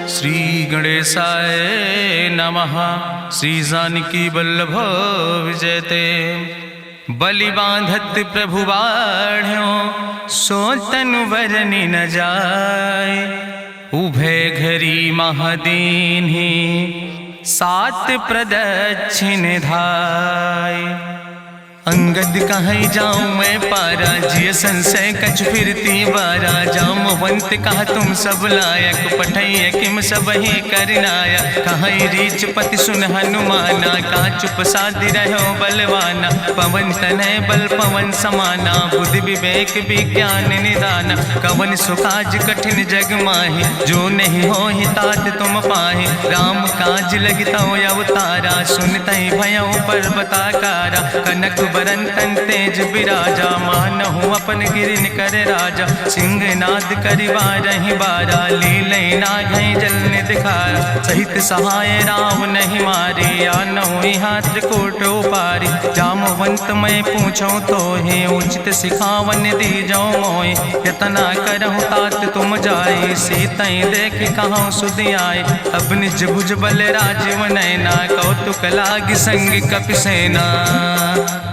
श्री गणेशाय नमः। श्री जानकी वल्लभ विजयते। बलि बांधत प्रभु बाढ़ो सो तनु बरनि न जाय। उभय घरी महादीन्हि सात प्रदक्षिण धाय। अंगद कहीं जाऊं मैं पारा जिय संशय कछ फिरती बारा। जामवंत कहा तुम सब लायक पठैय किम सब ही करनाया। कहीं रीच पति सुन हनुमाना कहा चुप साधि रहो बलवाना। पवन तनय बल पवन समाना बुद्धि विवेक विज्ञान निदाना। कवन सुकाज कठिन जग माहि जो नहीं हो ही तात तुम पाहि। राम काज लगता अवतारा सुनतहि भयो पर्वताकारा। कनक बरन तन तेज बिराजा मानहु अपन गिरिन कर राजा। सिंह नाद करिवा रही बारा लीले नागई जल दिखारा। सहित सहाय राम नहीं मारे आनहु हाथ कोट पारी। जामवंत मैं पूछो तो हे उचित सिखावन दी जाओ मोय। यतना करहु तात तुम जाए सीतई देख कहूँ सुध आए। अब निज भुज बल राजीव नैना कौतुक लाग संग कपिसेना।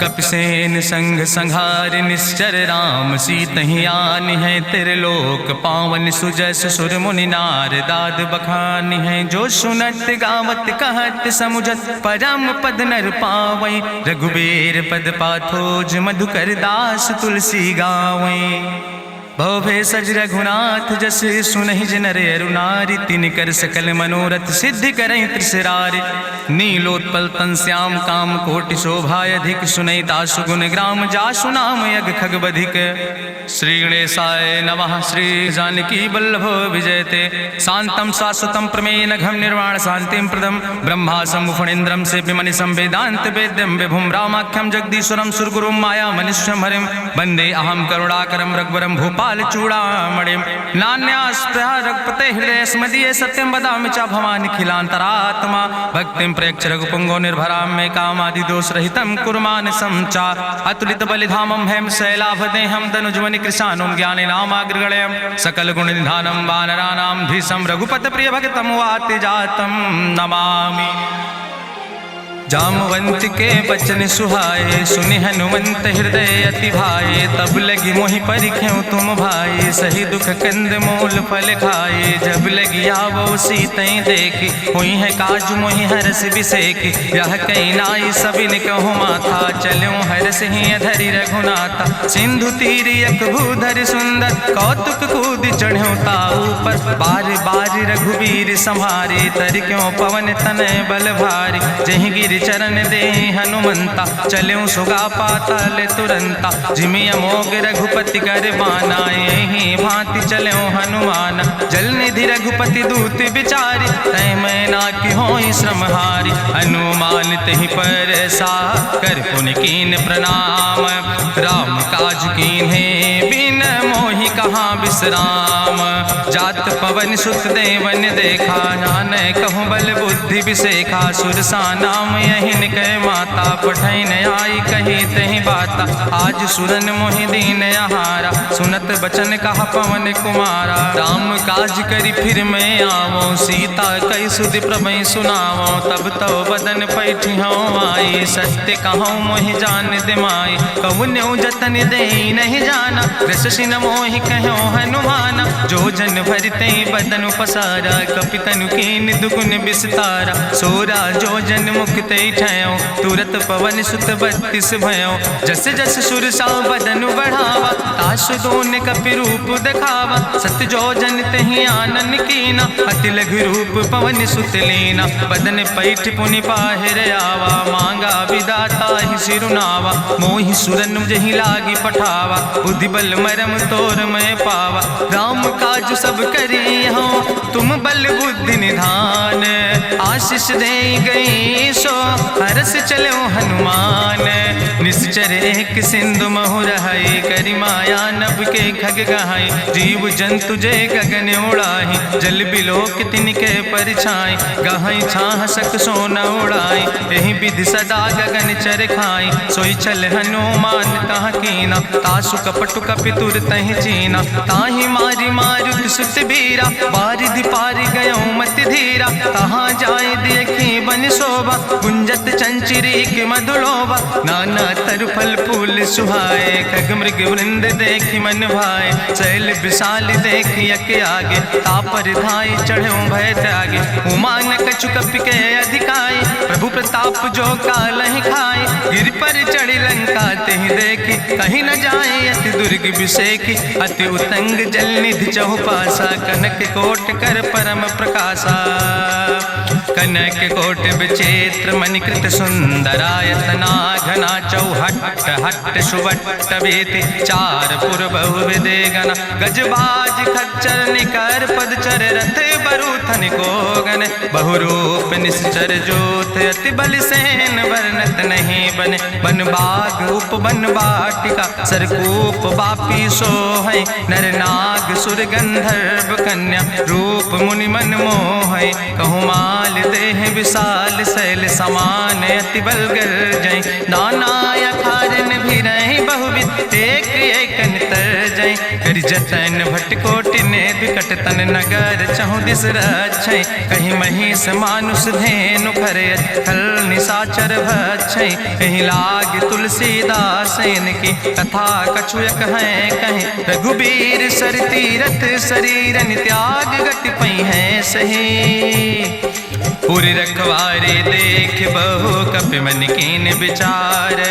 कपिसेन संग संहार निश्चर राम सीतहि आनि है त्रिलोक पावन। सुजस सुर मुनि नार दाद बखानि है। जो सुनत गावत कहत समुझत परम पद नर पावै। रघुबीर पद पाथोज मधुकर दास तुलसी गावै। भवे सज रघुनाथ जस सुनहि जिनर अरुनारि। तिनकर सकल मनोरथ सिद्धि करहि त्रिसरारि। नीलोत्पल तन श्याम काम कोटि शोभाय अधिक। सुनहि दासु गुण ग्राम जासु नाम यज्ञ खग बधिक। श्री गणेशाय नमः। श्री जानकी वल्लभ विजयते। शांतम शाश्वतम प्रमेय नघम निर्वाण शांतिम प्रदम। ब्रह्मा शंभु फणीन्द्रम सेव्यमणि संवेदांत वेद्यम विभुम रामाख्यम जगदीश्वरम सुरगुरुम माया मनुष्यम हरिम। वंदे अहम करुणाकरम रघुवरम भूपाल चूड़ामणिम। नान्यास्पृहा रघुपते हृदय स्मदीये सत्यम वदामि च भवानि खिलांतरात्मा। भक्तिम प्रयच्छ रघुपुंगो निर्भराम मे कामादि दोष रहितम कुर्मान् समचा। अतुलित बलिधामम हेम शैलाभदेहम दनुजवनि कृशानुम ज्ञाने नामाग्रगण्यम। सकल गुण निधानम वानराणाम धीशम रघुपत प्रिय भक्तम वाति जातम नमामि। जामवंत के बचन सुहाए सुनि हनुमंत हृदय अति भाए। तब लगी मोहि परिख्यों तुम भाई सही दुख कंद मूल फल खाए। जब लगी आवो सीतई देखी हुई है काज मोहि हरस बिसेखी। यह कई नाई सबिन कहु माथा चलूं हरस ही अधरि रघुनाथा। सिंधु तीर यक भूधर सुंदर कौतुक कूद चढ़्यो ताऊ पर। बार बार रघुबीर संहारे तर क्यों पवन तनय बल भारी। जहि गिर चरण दे हनुमंता चल्यों सुगा पाताल तुरंता। जिमि अमोघ रघुपति कर बाना यही भांति चल्यों हनुमान। जल निधि रघुपति दूत बिचारी तय मैं ना कि होई श्रमहारी। हनुमान तहि पर सा कर पुनि कीन प्रणाम। राम काज कीन्हे बिन मोहि कहाँ विश्राम। जात पवन सुत देवन देखा नानय कहूँ बल बुद्धि विसेखा। सुरसा नाम यहिन कह माता पठैन आई कही तहि बाता। आज सुरन मोहि दीन आहारा सुनत बचन कहा पवन कुमारा। राम काज करी फिर मैं आवो सीता कई सुधि प्रभु सुनावो। तब तो बदन पैठी हूँ आई सत्य कहूँ मोहि जान दिमाई। कहुन्यु जतन दे नहीं जाना रससिन मोहि कहो हनुमाना। जो जन भरते बदन पसारा कपितनु कीन दुगुन विस्तारा। सोरा जो जन मुक्ते ठयो तुरत पवन सुत 32 भयो। जस जस सुरसा बदन बढ़ावा तासु दोन कपि रूप दिखावा। सत जो जन तहि आनन कीना अति लघु रूप पवन सुत लीना। बदन पैठ पुनि पाहिर आवा मांगा विदाता ही सिरुनावा। मोहि सुरन जहि लागी पठावा बुद्धि बल मरम तोर मैं पावा। राम काज सब करी हो तुम बल बुद्धि निधान। आशीष दे गई सो हरस चलो हनुमान। निश्चर एक सिंधु महु रहाई करी माया नभ के खग गहाई। जीव जंतु जे गगन उड़ाही जल बिलोक तिनके परछाई। गहाई छाह सक सोना उड़ाई यही विधि सदा गगन चर खाई। सोई चल हनुमान तहाँ कीना तासु कपटु कपि तुर तहि चीना। ताहि मारी मारुत सुत बीरा बारिधि पारि गयो मत धीरा, कहाँ जाए देखी बन शोभा, गुंजत चंचरी के मधुलोभा, नाना तरु फल फूल सुहाए, खग मृग वृंद देखी मन भाए, शैल विशाल देखी यके आगे, तापर धाय चढ़ो भय त्यागे, उमान कछु कपि के अधिकाई, प्रभु प्रताप जो कालहि खाए, गिर पर चढ़ी लंका तेहि देखी, कहीं न जाए अति दुर्ग विषेखी, अति उतंग जल निधि चहुपासा, कनक कोट कर परम प्रकाशा, कनक कोट विचित्र मणिकृत सुंदरायतना, घना चौहट्ट हट्ट सुवट्ट वेति, चार पुर बहु विदे गण, गजबाज खच्चर निकर पदचर, रथ बरूथन को गण, बहुरूप निश्चर जोत, अति बल सेन वर्णत नहीं बने, बन बाग उप बन बाटिका, सरकूप बापी सोहै, नर नाग सुर गंधर्व कन्या, रूप मुनि मन मोहै, कहूँ माल देह विशाल शैल समान, अति बल गर्जै, नाना अखारन भी रही बहुविध, एक एक तर जय, कर जतन भटकोटि ने विकट तन नगर, चहु दिस रक्षै, कहीं महिष मानुष धेनु खरे, खल निशाचर भक्षै, कहीं लाग तुलसीदास इनकी, कथा कछुयक है कहीं, रघुबीर सर तीरथ शरीरन त्याग गति पई है सही, पूरी रखवारे देख बहु कपि मन कीन विचार,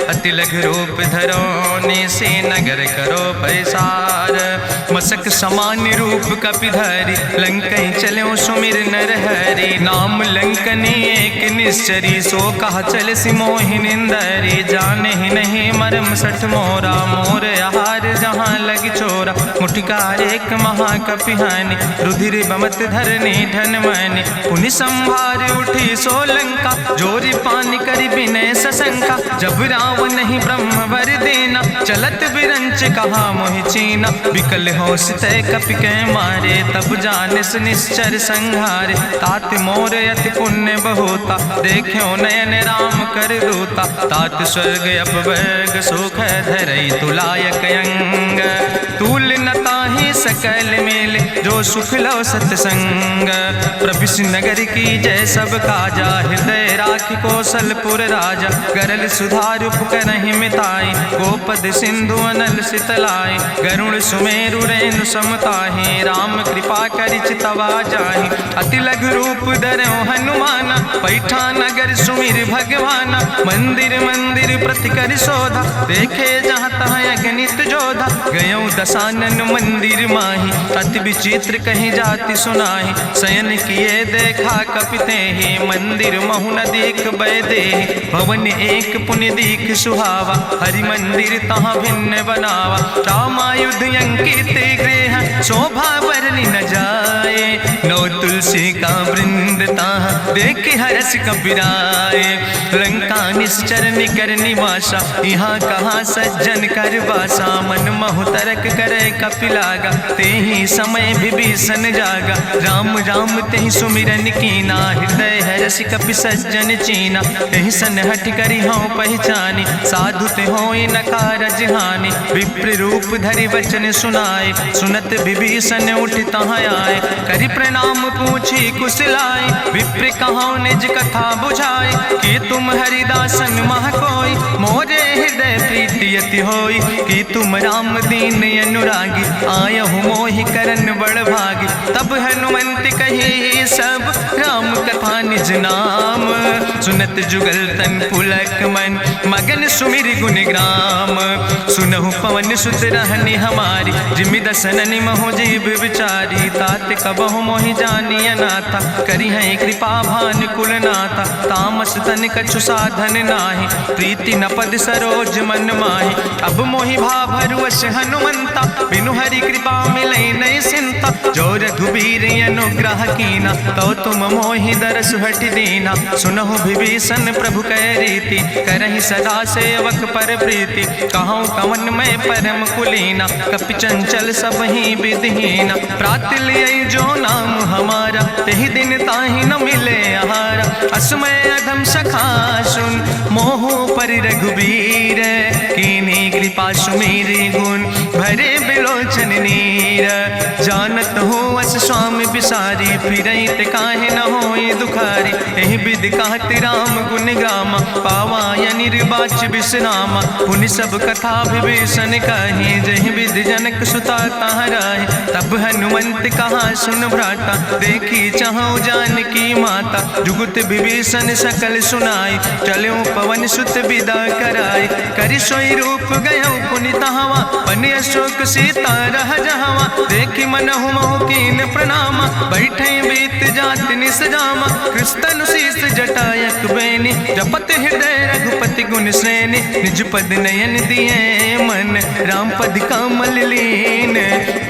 अति लघु रूप धरोने से नगर करो पैसार, मसक समान रूप कपि धरि, लंकई चलो सुमिर नर हरि, नाम लंकनी एक निश्चरी, सो कहा चल सिमोहि निंदरी, जाने ही नहीं मरम सठ मोरा, मोर आहार जहाँ लग चोरा, मुठिकार एक महाकपि हानि, रुधिर बमत धरनी धन मनि, पुनि संभार उठी सोलंका, जोरी पानी करी विनय सशंका, जब रावण नहीं ब्रह्म वर देना, चलत बिरंच कहा मोहि चीना, विकल होश तय कपि के मारे, तब जानिस निश्चर संहारे, तात मोर अति पुण्य बहुता, देख्यो नयन राम कर दूता, तात स्वर्ग अपवर्ग सुख धरई तुलायक अंग, तूल न ताहि सकल मेल, जो सुख लो सत्संग, प्रभिस नगर की जय सब काजा, हृदय राखि कौशलपुर राजा, गरल सुधार उपकरहि मिताई, गोपद सिंधु अनल सितलाई, गरुड़ सुमेरु रेणु समताहि, राम कृपा करि चितवा जाहि, अति लघु रूप धरौ हनुमाना, पैठा नगर सुमिर भगवाना, मंदिर मंदिर प्रति कर शोधा, देखे जहाँ तहाँ अगणित जोधा, गयौ दशानन मंदिर माही, अति विचित्र कहीं जाति सुनाही, शयन किए देखा कपिते ही, मंदिर महु न देख बैदे, भवन एक पुण्य दीख सुहावा, हरि मंदिर तहाँ भिन्न बनावा, रामायुध अंकित गृह, शोभा बरली न जाए, नौ तुलसी का वृंद तहाँ देख हरस कपिराए, लंका निश्चर निकर निवासा, यहाँ कहाँ सज्जन कर बासा, मन महु तरक करे कपिलागा, ते ही समय विभीषण जागा, राम राम तेहि सुमिरन कीना, हृदय हरस कपि सज्जन चीना, तेहि सन हठ करी हूँ पहचानी, साधु ते होई न कारज हानि, विप्र रूप धरि वचन सुनाए, सुनत विभीषण उठ तहाँ आए, करि प्रणाम पूछी कुशलाए, विप्र कहाँ निज कथा बुझाए, कि तुम हरिदासन मह कोई, मोरे हृदय प्रीति अति होई, कि तुम राम दीन अनुरागी, आयहु मोहि करन बड़ भागी, तब हनुमंत कही सब राम कथा निज नाम, सुनत जुगल तन पुलक मन, मगन सुमिर गुण ग्राम, सुनहु पवन सुत रहनी हमारी, जिमि दसननि महु जीव विचारी, तात कबहु मोहि जानी अनाथा, करी है कृपा भान कुल नाथा, तामस तन कछु साधन नाही, प्रीति न पद सरोज मन माही, अब मोहि भाभरुवश हनुमंता, बिनु हरि कृपा मिलै नहीं सिंता, जो रघुबीर अनुग्रह कीना, तो तुम मोहि दरस हट दीना, सुनहु विभीषण प्रभु कै रीति, करहि सदा सेवक पर प्रीति, कहूँ कवन में परम कुलीना, कपि चंचल सब ही विधिहीना, प्रात लिय जो नाम हमारा, तेहि दिन ताहि न मिले आहारा, असमय अधम सखा सुन, मोहु पर रघुबीर, कीन्ही कृपा सुमेरि गुण, भरे बिलोचन नीर, जानत हो अस स्वामी बिसारी, फिरई ते काहे न होई दुखारी। एहि विधि कहत राम गुण गामा, पावा निर्बाच विश्रामा। पुनि सब कथा विभीषण कही, जहि विधि जनक सुता कहाँ रहे। तब हनुमंत कहा सुन भ्राता, देखी चाहूँ जानकी माता। जुगुत विभीषण सकल सुनाई, चलो पवन सुत विदा कराई। करि सोई रूप गयो पुनि तहवा, बन अशोक सीता रह जहवा। देखी मनहु महु कीन प्रणामा, बैठे बीत जात निस जामा। कृष्ण शीस जटायक बेनी, जपत हृदय रघुपति गुण श्रेणी। निज पद नयन दिए मन, राम पद कमल लीन।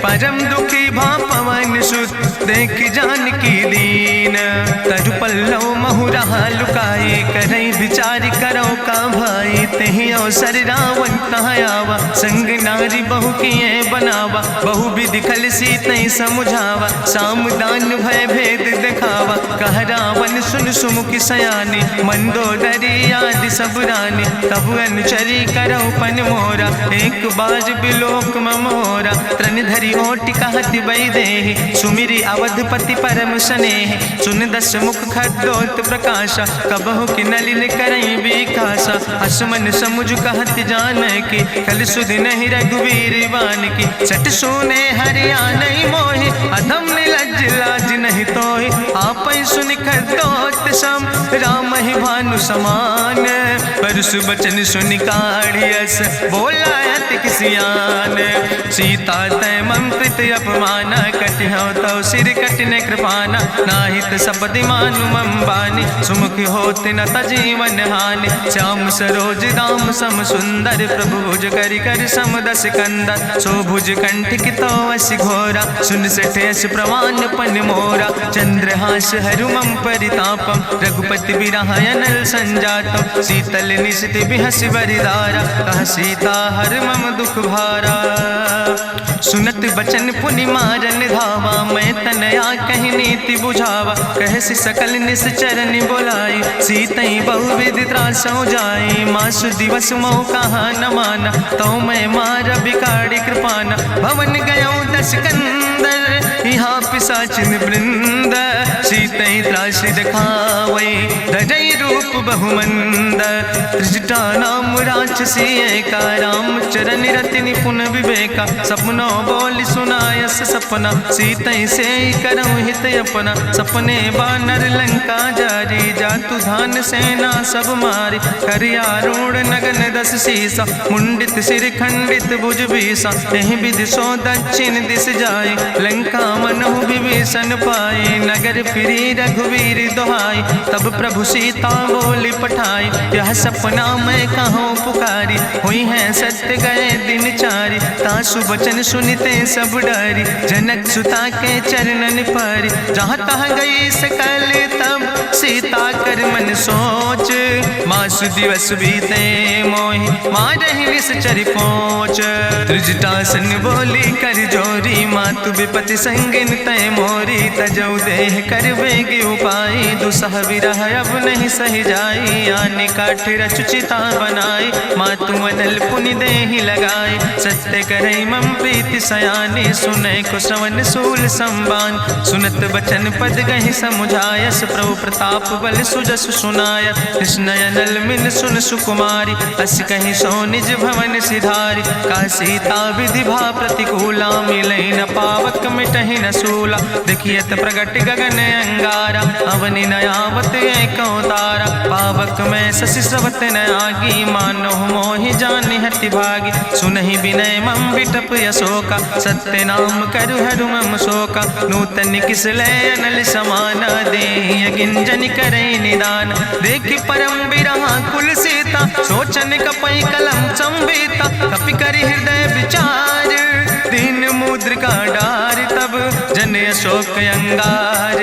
परम दुखी भा पवन सुत, देख जानकी दीन। तरु पल्लव महु रहा लुकाई, करई विचार करो का भाई। तेहि अवसर रावण तहाँ आवा, संग नारी बहु किए बनावा। बहु विधि खल सीतै समुझावा, साम दान भय भेद दिखावा। कह रावण सुन सुमुखी सयानी, मंदोदरी आदि सब रानी। तब अनुचरी करो पन मोरा, एक बार बिलोक ममोरा। त्रन धरि ओटि कहत बई देहि, सुमिरी अवधपति परम स्नेह। सुन दस मुख खद्योत प्रकाशा, कबहु कि नलिन करई बिकासा। असमन समुझ कहत जानकी, कल सुध नहीं रघुवीर बान की। सट सुने हरियाणई मोहि, अधम निलज्ज लाज नहीं तोहि। आपै सुनि खद्योत सम, राम ही भानु समान। परसु बचन सुनि काढ़ियस, बोला अति किसियान। सीता तै मम कृत अपमाना, कटिहौ तौ सिर कटिन कृपाना। नाहित सपदि मानु मम बानी, सुमुख होत न तजीवन हानि। श्याम सरोज दाम सम सुंदर, प्रभु भुज करि कर सम दस कंदर। सो भुज कंठ कितो अस घोरा, सुन सठेस प्रमाण पन मोरा। चंद्रहास हरु मम परितापम, रघुपति बिरहायनल संजातम। शीतल निशित बिहस बरिदारा, कह सीता हर मम दुख भारा। सुनत बचन पुनि मारन धावा, मैं तनया कहि नीति बुझावा। कहसि सकल निश्चरन बोलाई, सीतई बहुविधि त्रासौ जाई। मासु दिवस मोह कहा न माना, तो मैं मार बिकाड़ी कृपाना। भवन गयो दस कंदर, यहाँ पिशाचिन वृंद। सीतई त्रास दिखावई, धजई रूप बहुमंद। त्रिजटा नाम राक्षसी एका, राम चरण रति निपुण विवेका। सपनो बोल सुनायस सपना, सीतई से करऊँ हित अपना। सपने बानर लंका जारी, जातु धान सेना सब मारी। करियारूढ़ नगन दस सीसा, मुंडित सिर खंडित भुज बीसा। एहि विधि सो दक्षिण दिस जाय, लंका मनहु विभीषण पाए। नगर फिरी रघुवीर दोहाई, तब प्रभु सीता बोली पठाई। यह सपना मैं कहूँ पुकारी, हुई है सत्य गए दिन चारी। तासु बचन सुनते सब डरी, जनक सुता के चरणन पर। जहाँ तहाँ गई सकल तब, सीता कर मन सोच। मासु दिवस बीते मोहि, मारहि निश्चर पहुँच। त्रिजटासन बोली कर जोरी, मातु विपति संगिन तय मोरी। तजौ देह कर बेगी उपाय, दुसह विरह अब नहीं सही जाई। आने काठ रचुचिता बनाई, मातु मनल पुनि देहि लगाई। सत्य करई मम प्रीति सयानी, सुनै को श्रवण सूल संबान। सुनत बचन पद गहि समुझायस, प्रभु प्रताप बल सुजस सुनाय। कृष्णयनल मिन सुन सुकुमारी, अस कहि सो निज भवन सिधारी। का सीता विधि भा प्रतिकूला, मिलै न पावक मिटहि न सूला। देखियत प्रगट गगन अंगारा, अवनि नयावत एको तारा। पावक में शशि स्रवत न आगी, मानो मोहि जानि हति भागी। सुनहि विनय मम विटप यशोका, सत्य नाम करु हरु मम शोका। नूतन किसले अनल समाना, देहि गिंजन करई निदान। देखि परम बिरहा कुल सीता, सोचन कपई कलम संवेता। कपि करि हृदय विचार, दीन मुद्रिका डार। तब जन अशोक अंगार,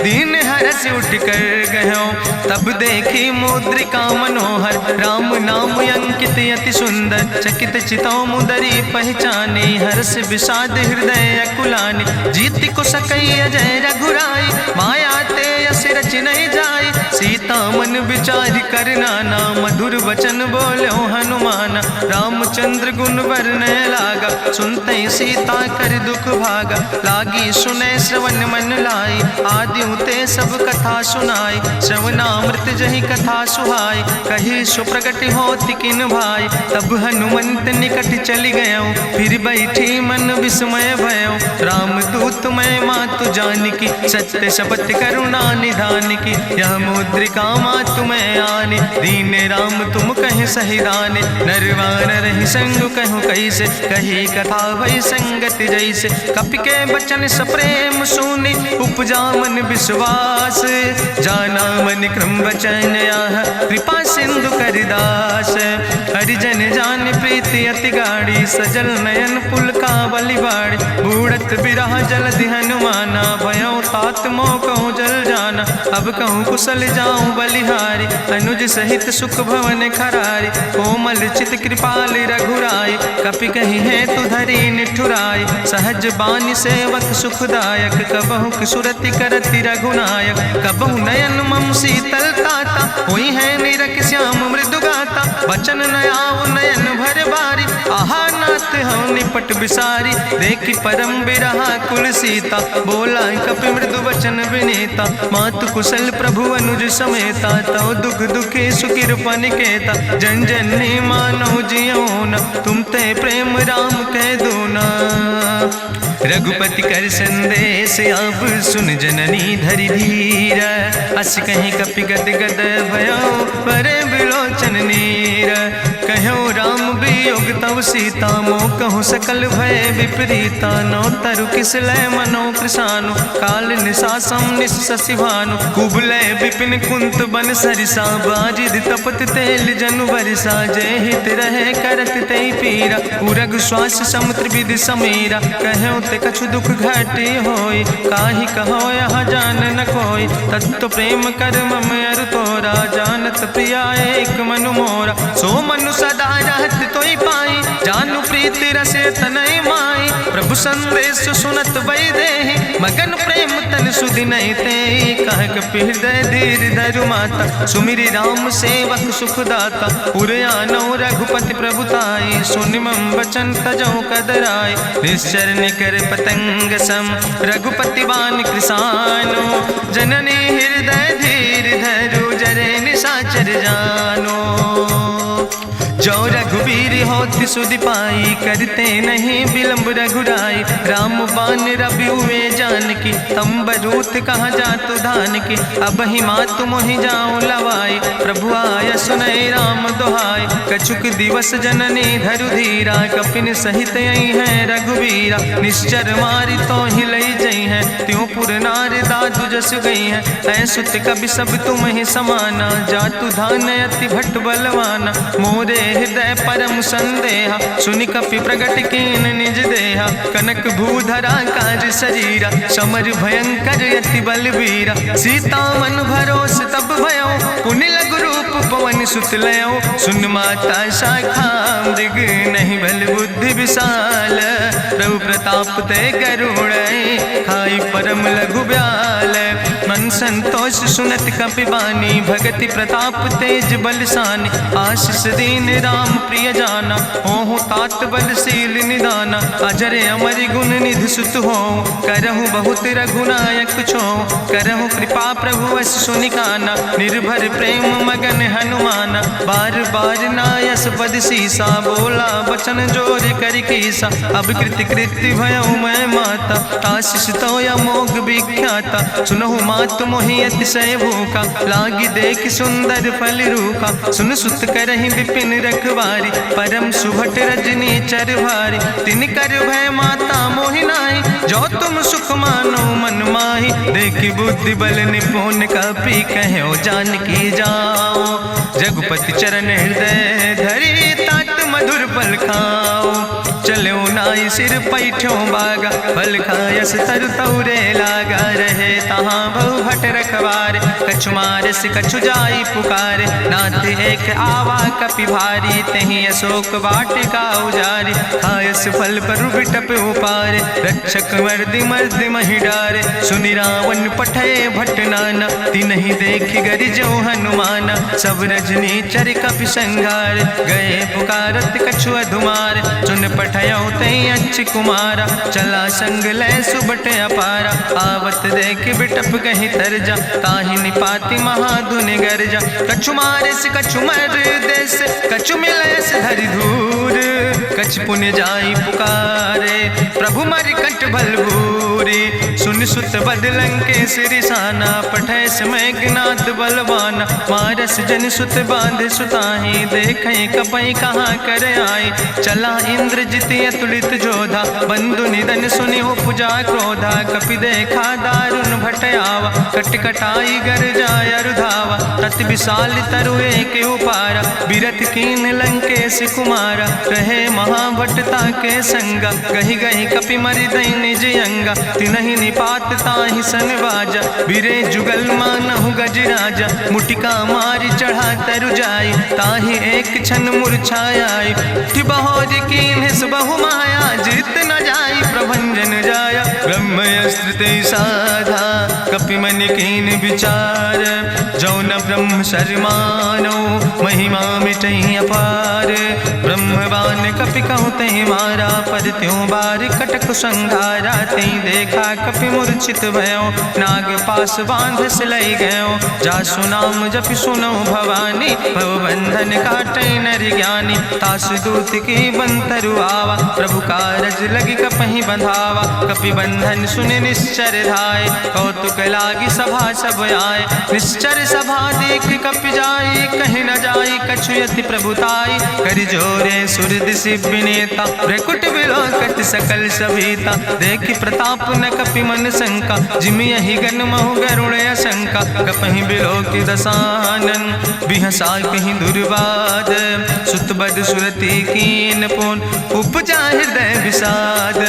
दीन हरस उठ कर गयो। तब देखी मुद्रिका मनोहर, राम नाम अंकित अति सुंदर। चकित चितौ मुदरी पहचानी, हर्ष विषाद हृदय अकुलानी। जीत को सकई अजय रघुराई, माया ते यस रच नहीं जाई। सीता मन विचार कर नाना, मधुर वचन बोलो हनुमाना। रामचंद्र गुण वरने लागा, सुनते सीता कर दुख भागा, लागी सुने श्रवण मन लाई, आदियों ते सब कथा सुनाई, श्रवणामृत जही कथा सुहाई, कही सुप्रगट होति किन भाई, तब हनुमंत निकट चली गयो, फिर बैठी मन विस्मय भयो, राम दूत मैं मातु जानकी, सत्य शपथ करुणा निधान की, यह मुद्रिका मातु मैं आने, दीन राम तुम कहे सही दाने, नरवान रही संग कहूँ कैसे, कही कथा भई संगति जैसे, कपि के बचन सप्रेम सुनी, उपजा मन विश्वास, जाना मन क्रम वचन आह, कृपा सिंधु करिदास, हरिजन जान प्रीति अति गाड़ी, सजल नयन पुलकावली बाड़ी, बूढ़त बिरह जलधि हनुमाना, भयो तात मोह कहूँ जल जाना, अब कहूँ कुशल जाऊँ बलिहारी, अनुज सहित सुख भवन खरारी, कोमल चित कृपाल रघुराई, कपि कही है तु धरी निठुराई, सहज बानी सेवक सुखदायक, कबहु किशुरति करति रघुनायक, कबहु नयन मम शीतल ताता, हुई है निरख श्याम मृदु गाता, बचन नयाव नयन भर बारी, आहा नाथ हम निपट बिसारी, देखी परम बिरहा कुल सीता, बोला कपि मृदु वचन विनीता, मातु कुशल प्रभु अनुज समेता, तव दुख दुखी सुकृपा निकेता, जन जननी मानो जियो न, तुम ते प्रेम राम कह दो ना, रघुपति कर संदेश अब सुन जननी धरि धीर, अस कहीं कपि गद गद भयो परे बिलोचन नीर, कहो राम वियोग तव सीता, मोह कहूँ सकल भय विपरीता, नौ तरु किस लय मनो कृशानु, काल निशासम निशि भानु, कुबलय विपिन कुंत बन सरिसा, बाजिद तपत तेल जनु बरिसा, जय हित रहे करत ते पीरा, उरग श्वास समुद्र विधि समीरा, कहो ते कछु दुख घटी होई, काहि कहो यहाँ जान न कोई, तत्व प्रेम कर मम अरु तोरा, जानत प्रिया एक मनु मोरा, सो मनु सदा रहत तोई पाई, जानु प्रीति रसे तनय माई, प्रभु संदेश सुनत वै देहि, मगन प्रेम तन सुधि नहीं ते, कह कपि हृदय धीर धरु माता, सुमिरि राम सेवक सुखदाता, उरयानो रघुपति प्रभुताई, सुनि मम वचन तजौ कदराई, निश्चर निकर पतंग सम, रघुपति बान कृसानो, जननी हृदय धीर धरु जरे निशाचर जानो, जो रघुवीर होति सुधि पाई, करते नहीं विलंब रघुराई, राम बान रवि हुए जानकी, तंबरूथ कहाँ जातु धान की, अब ही मातु मोहि जाऊँ लवाई, प्रभु आय सुनय राम दुहाई, कछुक दिवस जननी धरु धीरा, कपिन सहित यही है रघुवीरा, निश्चर मारी तो ही लई जई है, त्यों पुर नार दादु जस गई है, ऐसुत कभी सब तुम ही समाना, जातु धान अति भट्ट बलवाना, मोरे हृदय परम संदेहा, सुनि कपि प्रगट कीन निज देहा, कनक भूधरा काज शरीरा, समर भयंकर यति बलवीरा, सीता मन भरोस तब भयो, पुनि लघु रूप पवन सुत लयो, सुन माता शाखा मृग नहीं बल बुद्धि विशाल, प्रभु प्रताप ते गरुड़ खाई परम लघु ब्याल, मन संतोष सुनत कपि बानी, भगति प्रताप तेज बलसानी, आशीष दीन राम प्रिय जाना, ओहु तात बलशील निदाना, अजर अमर गुण निधि सुत हो, करहु बहुत रघुनायक छो, करहु कृपा प्रभु वश सुनिकाना, निर्भर प्रेम मगन हनुमाना, बार बार नायस पद सीसा, बोला बचन जोर कर कीसा, अब कृति कृति भयो मैं माता, आशीष तो अमोघ विख्याता, सुनहु मातु मोहि अतिशय भूखा, लागी देख सुंदर फल रूखा, सुन सुत करहि विपिन रखवारी, परम सुभट रजनी चर भारी, तिन कर भय माता मोहि नाहि, जो तुम सुख मानो मन माहि, देखि बुद्धि बल निपुण कपि कहो जानकी जाओ, रघुपति चरण हृदय धरि तात मधुर फल खाओ, चलो नाई सिर पैठो बागा, फल खायस तरु तौरे लागा, रहे तहाँ बहु भट रखवारे। कछु मारस कछु जाई पुकारे, नाथ एक आवा कपि भारी। तहीं अशोक वाटिका उजारी, खायस फल पर बिटप उपारे। रक्षक मर्दि मर्दि महि डारे, सुनि रावण पठय भट नाना। तिन्हि देख गरिजो हनुमाना, सब रजनी चर कपि संघार। गए पुकारत कछु अधुमार, सुन पठयो तई अच्छ कुमारा। चला संग लै सुबट अपारा, आवत देख बिटप कहीं तरजा। ताहि निपाति महाधुनि गर्जा, कछु मारिस कछु मर देस। कछु मिलयस धरि धूर, कछ पुण्य जाई पुकारे। प्रभु मरि कंठ भल भूरी, सुन सुत बद लंकेश रिसाना। पठय समय ज्ञात बलवाना, मारस जन सुत बांध सुताहि। देखें कपई कहाँ कर आए, चला इंद्रजित अतुलित जोधा। बंधु निधन सुनि उपजा क्रोधा, कपि देखा दारुण भट आवा। कट कटाई गर जाय रुधावा, तत विशाल तरु एक उपारा। बिरथ कीन लंकेश कुमारा, रहे महाभटता के संगा। गहि गहि कपि मरि दई निज अंगा, तिन्हि निपात ताहि सन बाजा। बिरे जुगल मानहु गजराजा, मुटिका मारि चढ़ा तरु जाई। ताहि एक क्षण मूर्छाई, बहोज कीन्हिस बहु माया। जीत न जाई प्रभंजन जाया, ब्रह्मयस्त्र ते साधा। कपि मन कीन विचार, जौ न ब्रह्म शर्मानो। महिमा मिटई अपार, ब्रह्मवान कपि कहु तहि मारा। पर त्यों बार कटक संघारा, तई देखा कपि मूर्छित भयो। नाग पास बांध सिलई गयो, जासु नाम जपि सुनो भवानी। भव बंधन काटई नर ज्ञानी, तासु दूत की बंतरु आवा। प्रभु कारज लगी कपहि बंधावा, कपि बंधन सुनि निश्चर धाय। कौतुक लागी सभा सब आए, निश्चर सभा देख कपि जाई। कहीं न जाई कछु यति प्रभुताई, कर जोरे सुर दिसि विनेता। भ्रकुट विलोकत सकल सभीता, देखि प्रताप न कपि मन शंका। जिमि यहि गन महु गरुण शंका, कपहि बिलोकि दसानन। बिहसा कहीं दुर्वाद, सुत बद सुरति कीन पुन। उपजा हृदय विषाद,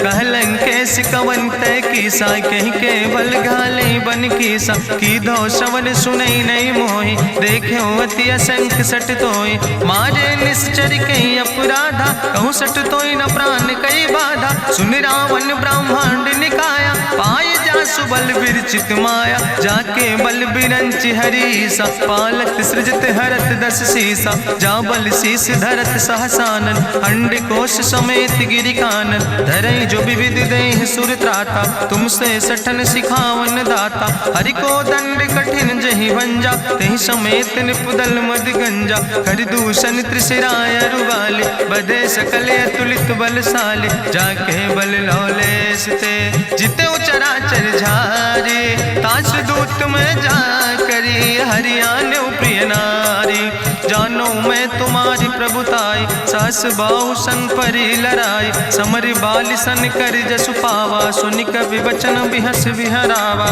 कहलन कैस कवन तय कीसा। कहीं केवल घाले बन कीसा, की दो श्रवण सुनई नहीं मोहि। देखे अति असंख सट तोय, मारे निश्चर कहीं अपराधा। कहूँ सट तोय न प्राण कई बाधा, सुन रावण ब्रह्मांड निकाया। पाय जासु बल विरचित माया, जाके बल बिरंचि हरीसा। पालत सृजत हरत दस सीसा, जा बल शीस धरत सहसानन। अंड कोश समेत गिरि कानन, धरई जो विविध देह सुर त्राता। तुमसे सठन सिखावन दाता, हरि को दंड कठिन जहि भंजा। तहि समेत निपुदल मद गंजा, कर दूषण त्रिशिराय रुवाले। बधे सकल अतुलित बलशाले, जाके बल लौलेस ते। जिते चराचर झारे, तास दूत में जा करी। हरियाणा प्रिय नारी, जानो मैं तुम्हारी प्रभुताई। सास बाहु सन परी लड़ाई, समर बाल सन कर जसु पावा। सुनि कवि वचन बिहस विहरावा,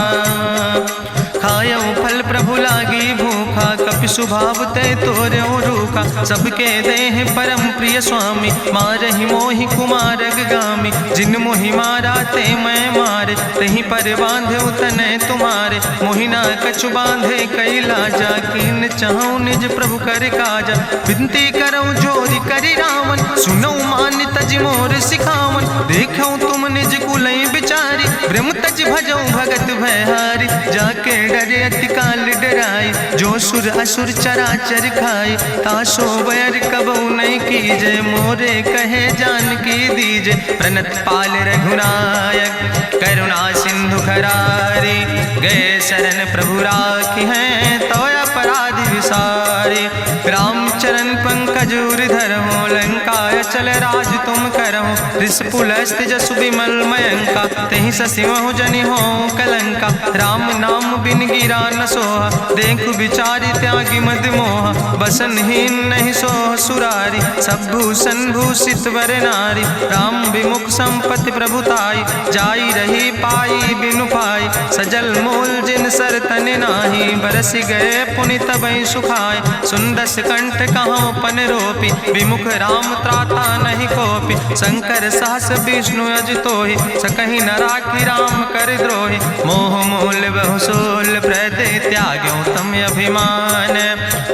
खायो फल प्रभु लागी भूखा। कपि स्वभाव ते तोर्यो रूखा, सबके देह परम प्रिय स्वामी। मारहि मोहि कुमारग गामी, जिन मोहि मारा ते मैं मारे। तहीं पर बांधे तने तुम्हारे, मोहिना कछु बांधे कई लाजा। कीन चाहूं निज प्रभु कर काजा, विनती करऊं जोरी करी रावण। सुनऊ मान तज मोर सिखावन, देखऊं तुम निज कुलई बिचारी। ब्रह्म तज भजऊं भगत भयहारी, जाके डरे अति काल डराई। जो सुर असुर चराचर खाई, तासो बैर कबऊ नहीं कीजे। मोरे कहे जान की दीजे, प्रणत पाल रघुनायक। करुणा सिंधु खरारी, गए शरण प्रभु राखी हैं। तो अपराध विसारी, रामचरण पंकज उर धरहु। लंकाय चल राज तुम करहु, रिसपुलस्त जसु विमल मयंका। तहि ससिमहु जनि हो कलंका, राम नाम बिन गिरा न सोहा। देखु विचारि त्यागी मद मोहा, बसनहीन नहीं सोह सुरारी। सब भूषण भूषित वर नारी, राम विमुख संपत्ति प्रभुताई। जाई रही पाई बिनु पाई, सजल मूल जिन सर तन नाही। बरस गए पुनि तबहि सुखाए। सुंदस कंठ कहाँ पन रोपी, विमुख राम त्राता नहीं कोपी। शंकर सहस विष्णु अजितोहि, सकहि न राखी राम कर द्रोहि। मोह मूल बहुसूल प्रदे त्याग्यो तम अभिमान।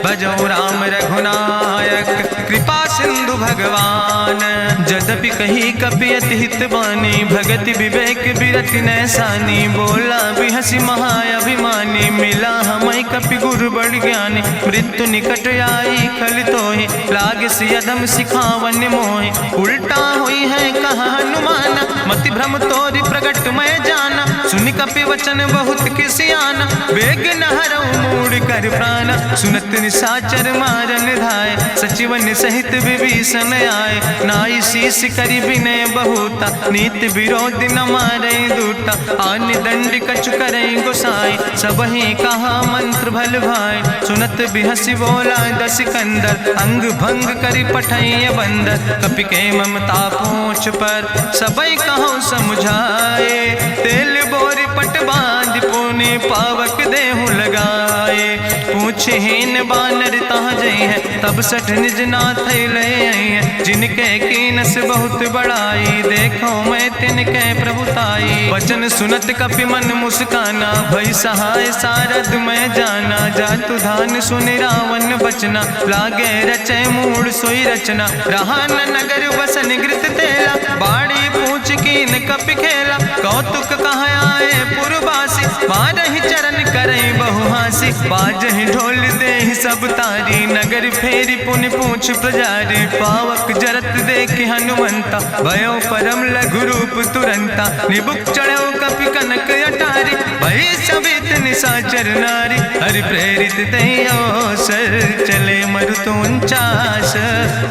भजो राम रघुनायक कृपा सिंधु भगवान। यद्यपि कही कपि अति हित बानी, भगति विवेक बिरति नैसानी। बोला बिहसि महाअभिमानी, मिला हमै कपि गुरु बड़ ज्ञानी। मृत्यु निकट आई खल तोहि, लागे सियदम सिखावन मोहि। उल्टा हुई है कहा हनुमाना, मति भ्रम तोरि प्रगट मैं जाना। सुनि कपि वचन बहुत किसियाना, बेग न हरऊ मूढ़ कर प्राण। सुनत निशाचर मारन धाय, सचिवन सहित विभीषण आए। नाई शीस करि विनय बहुता, नीति विरोध न मारे दूता। आन दंड कछु करे गोसाई, सबहि कहा मंत्र भल भाई। सुनत बिहसि बोला दस कंदर, अंग भंग करि पठैय बंदर। कपि के ममता पूछ पर, सबई कहो समुझाए। तेल बोरी पट बांध पुनि पावक देहु लगाए। पूछहीन बानर तहाँ जई है, तब सठ निज नाथ ले आई है। जिनके कीनस बहुत बड़ाई, देखो मैं तिनके प्रभुताई। वचन सुनत कपि मन मुस्काना, भई सहाय सारद मैं जाना। जातु धान सुनि रावण बचना, लागे रचे मूढ़ सोई रचना। रहा न नगर बसन घृत तेला, बाड़ी पूछ कीन कपि खेला। कौतुक कहाँ आए पुरवासी, मारहि चरण करई बहु हासी। बाजहि ढोल देहि सब तारी, नगर फेरी पुनि पूछ प्रजारी। पावक जरत देख हनुमंता, भयो परम लघु रूप तुरंता। निबुक चढ़ो कपि कनक अटारी, भई सबित निशाचर नारी। हरि प्रेरित तहि अवसर, चले मरुत 49।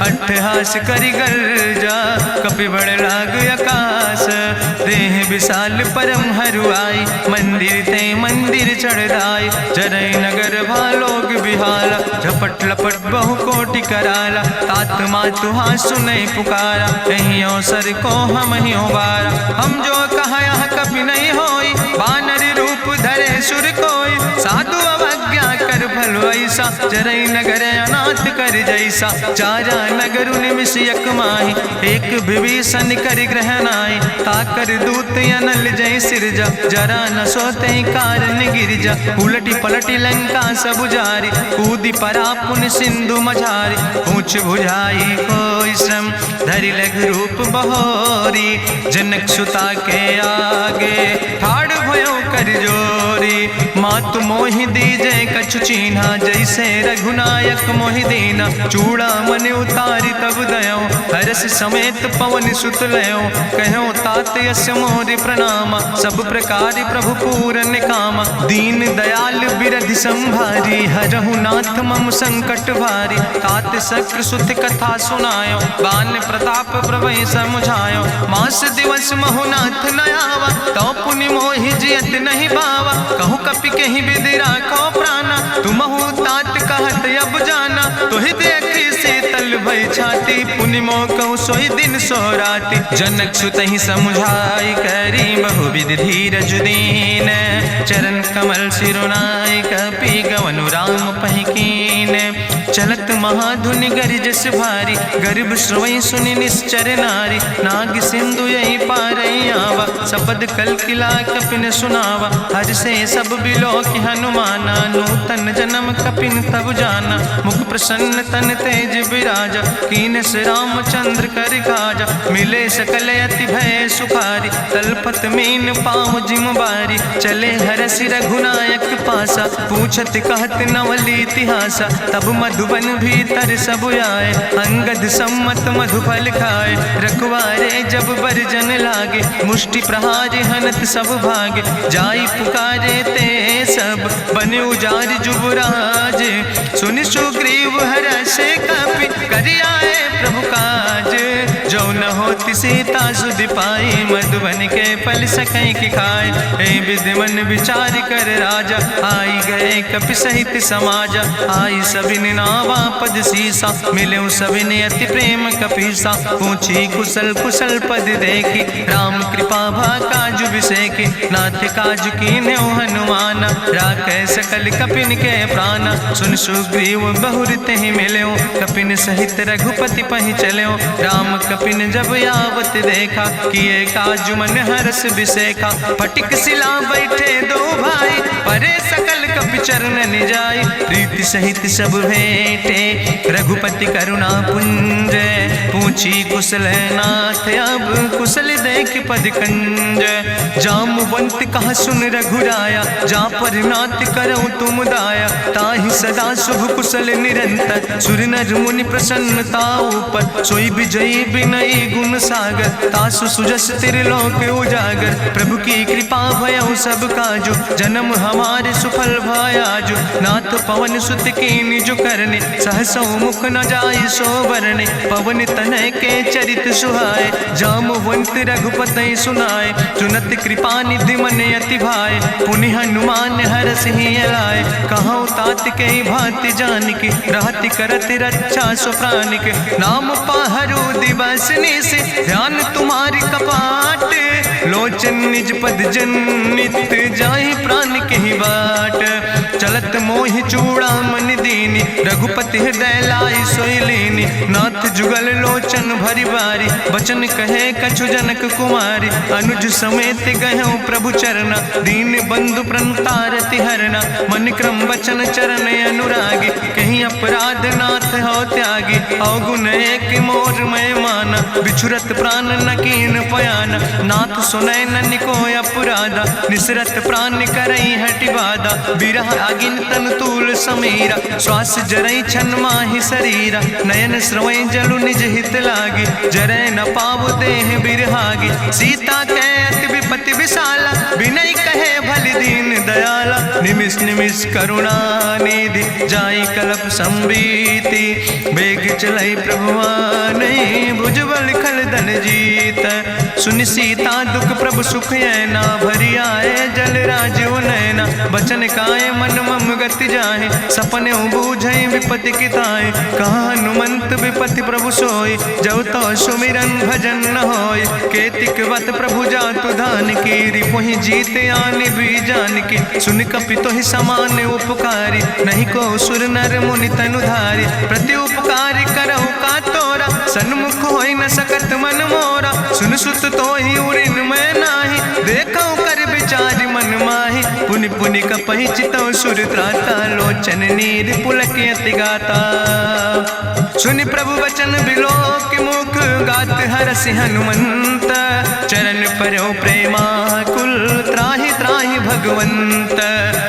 अट्ठहास करि गर्जा, कपि बड़ लाग आकाश। देह विशाल परम हरुआई, मंदिर ते मंदिर चढ़ाई। जरई नगर भालोग बिहाला, झपट लपट बहु कोटि कराला। तात मातु हाँ सुनै पुकारा, कहीं अवसर को हम ही उबारा। हम जो कहा यहाँ कभी नहीं होई, बानर रूप धरे सुर कोई। साधु अवज्ञा कर भल ऐसा, जरई नगर अनाथ कर जैसा। चारा नगर निमिष यक माही, एक विभीषण कर ग्रह नाई। ताकर दूत अनल जय सिरजा, जरा न सोते कारण गिरजा। उलटी पलटी लंका सब जारी, कूदी परा पुन सिंधु मझारी। पूछ बुझाई कोई श्रम, धरि लघु रूप बहोरी। जनक सुता के आगे, ठाड़ भयो कर जोरी। मातु मोहि दीजे कछु चीन्हा, जैसे रघुनायक मोहि दीना। चूड़ा मन उतारी तब दयो, हरस समेत पवन सुत लयो। कहो तात यस मोरि प्रणामा, सब प्रकार प्रभु पूरन कामा। दीन दयाल बिरधि संभारी, हरहु नाथ मम संकट भारी। तात शक्र सुत कथा सुनायो, बान प्रताप प्रभै समुझायो। मास दिवस महु नाथ न आवा, तो पुनि मोहि जियत नहीं बावा। कहु कपि कहीं विधि राखो प्राणा, तुमहु तात कहत अब जाना। तुहि देखी शीतल भई छाती, पुनि मोह कहु सोई दिन सो राति। जनक सुतहि समुझाई, करी बहुविधि धीरज दीन। चरण कमल सिरुनाई, कपि गवनु राम पहि कीन। चलत महाधुनि गरिजस भारी, गर्भ श्रोई सुनि निश्चर नारी। नाग सिंधु यही पारई आवा, सबद कल किला कपिन सुनावा। हर से सब बिलो कि हनुमाना, नूतन जन्म कपिन तब जाना। मुख प्रसन्न तन तेज विराजा, कीनस रामचंद्र कर काजा। मिले सकल अति भय सुखारी, तलपत मीन पाँव जिम बारी। चले हरसि रघुनायक पासा, पूछत कहत नवल इतिहासा। तब मधुबन भीतर सब आए, अंगद सम्मत मधुफल खाए। रखवारे जब बरजन लागे, मुष्टि प्रहारे हनत सब भागे। जाई पुकारे ते सब, बने उजार जुबराज। सुनि सुग्रीव हर्षे कपि, करि आए प्रभु काज। जो न होति सीता सुध पाई, मधुबन के फल सकैं की खाए। ए विधि मन विचार कर राजा, आई गए कपि सहित समाजा। आई सबिन नावा पद सीसा, मिले सबिन अति प्रेम कपीसा। पूछी कुशल कुशल पद देखी, राम कृपा भा काजु विसेखी। नाथ काजु कीन्हे हनुमान, राखै सकल कपिन के प्राण। सुन सुग्रीव बहुर तेहि मिल्यो, कपिन सहित रघुपति पहि चल्यो। राम कपिन जब आवत देखा, किए काजु मन हरस विसेखा। फटिक सिला बैठे दो भाई, परे सकल कपि चरण जाय। प्रीति सहित सब भेंटे, रघुपति करुणा पुंज। पूछी कुशल नाथ, अब कुशल देख पद कंज। जामवंत कहा सुन रघुराया, जा पर नाथ करऊं तुम दाया। ताहि सदा शुभ कुशल निरंतर, सुर नर मुनि प्रसन्नता ऊपर। सोई विजयी विनयी गुण सागर, तासु सुजस त्रिलोक उजागर। प्रभु की कृपा भयउ सब काजु, जन्म हमारे सुफल भयाजु। नाथ पवन सुत कीन्हि जो करने, सहसौ मुख न जाय सो बरने। पवन तनय के चरित सुहाए, जामवंत रघुपति सुनाए। चुनत कृपा निधि मन अति भाए, पुनि हनुमान हरषि लाए। कहौं तात के भांति जानकी, रहति करत रक्षा सो प्राणिक। नाम पाहरु दिवस निश, ध्यान तुम्हारी कपाट। लोचन निज पद जनित, जाहि प्राण के ही बाट। चलत मोहि चूड़ामणि दीनी, रघुपति हृदय लाई सोई लीनी। नाथ जुगल लोचन भरि बारी, बचन कहे कछु जनक कुमारी। अनुज समेत गहऊँ प्रभु चरना, दीन बंधु प्रणतारति हरना। मन क्रम वचन चरण अनुरागी, कहीं अपराध नाथ हो त्यागी। अवगुण एक मोर मैं माना, बिछुरत प्राण न कीन पयाना। नाथ सुनय ननि को अपराधा, निसरत प्राण करई हटि बाधा। बिरह अगिन तन तूल समीरा, श्वास जरई छन माहि शरीरा। नयन श्रवई जलु निज हित लागी, जरय न पाव देह बिरहागी। सीता के अति विपति विशाला, बिनय कहे भलि दीन दयाला। निमिष निमिष करुणा निधि, जाई कलप संबीति। बेग चलई प्रभुआनहि, भुजबल खल धन जीत। सुनि सीता दुख प्रभु सुख ऐना, भरि आए जल राजो नैना। बचन काए मन मम गति जाहे, सपने बूझई विपति किताए। कहा हनुमंत विपति प्रभु सोई, जब तो सुमिरन भजन न होय। केतिक वत प्रभु जातु धान की, रिपुहि जीत आने भी जान की। सुन कपि तोहि समान उपकारी, नहीं को सुर नर मुनि तनु धारी। प्रति उपकारी करहु का तोरा, सन्मुख होई न सकत मन मोरा। सुन सुत तोहि उरिन मैं नाही, देखौ कर विचार मन माहि। पुनि पुनि कपहि चितौ सुर त्राता, लोचन नीर पुलक अति गाता। सुनि प्रभु वचन बिलोक मुख, गात हरषि हनुमंत। चरण परौ प्रेमाकुल, त्राहि त्राहि भगवंत।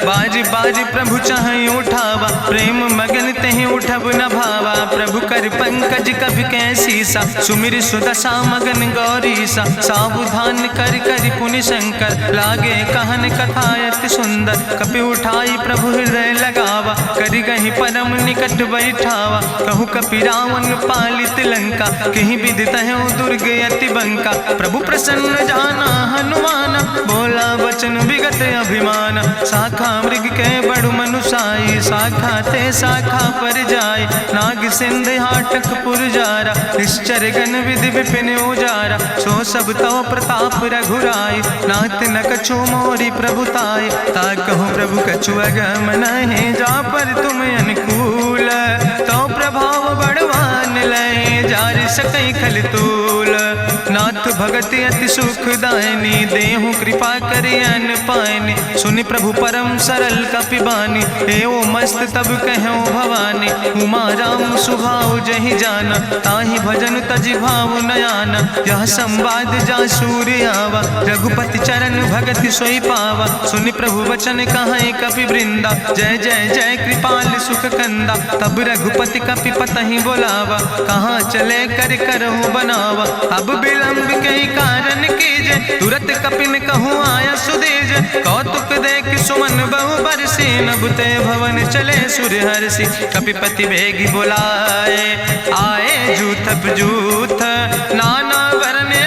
बाज बाज प्रभु चाहि उठावा, प्रेम मगन तेहि उठब न भावा। प्रभु कर पंकज कभि कैसीसा, सुमिर सुदशा मगन गौरीसा। सावधान कर कर पुनि शंकर, लागे कहन कथा अति सुंदर। कपि उठाई प्रभु हृदय लगावा, करि गहि परम निकट बैठावा। कहु कपि रावण पालित लंका, कहि विधि तहु दुर्ग अति बंका। प्रभु प्रसन्न जाना हनुमाना, बोला वचन विगत अभिमान। शाखा मृग के बड़ु मनुसाई, शाखा ते शाखा पर जाय। नाग सिंध हाटक पुरजारा, निश्चर गण विधि विपिन उजारा। सो सब तव प्रताप रघुराई, नाथ न कछु मोरी प्रभुताई। ताकहु प्रभु कछु अगम नहीं, जा पर तुम अनुकूल। तो प्रभाव बड़वान लय, जार सकई खल तूल। नाथ भगति अति सुखदायनी, देहु कृपा करि अन पायनि। सुनि प्रभु परम सरल कपिबानी, एवं मस्त तब कहूँ भवानी। उमा राम सुभाव जहि जाना, ताहि भजन तजि भाव नयाना। यह संवाद जा सूर्य आवा, रघुपति चरण भगति सोई पावा। सुनि प्रभु वचन कहाई कपि वृंदा, जय जय जय कृपाल सुख कंदा। तब रघुपति कपि पतहि बोलावा, कहाँ चले कर करहु बनावा। अब विलंब कई कारण कीजे, तुरत कपिन कहूँ आया सुदेज। कौतुक देख सुमन बहु बरसी, नभते भवन चले सूर्य हर्षि। कपिपति बेगी बुलाए, आए जूथ जूथ नाना वरने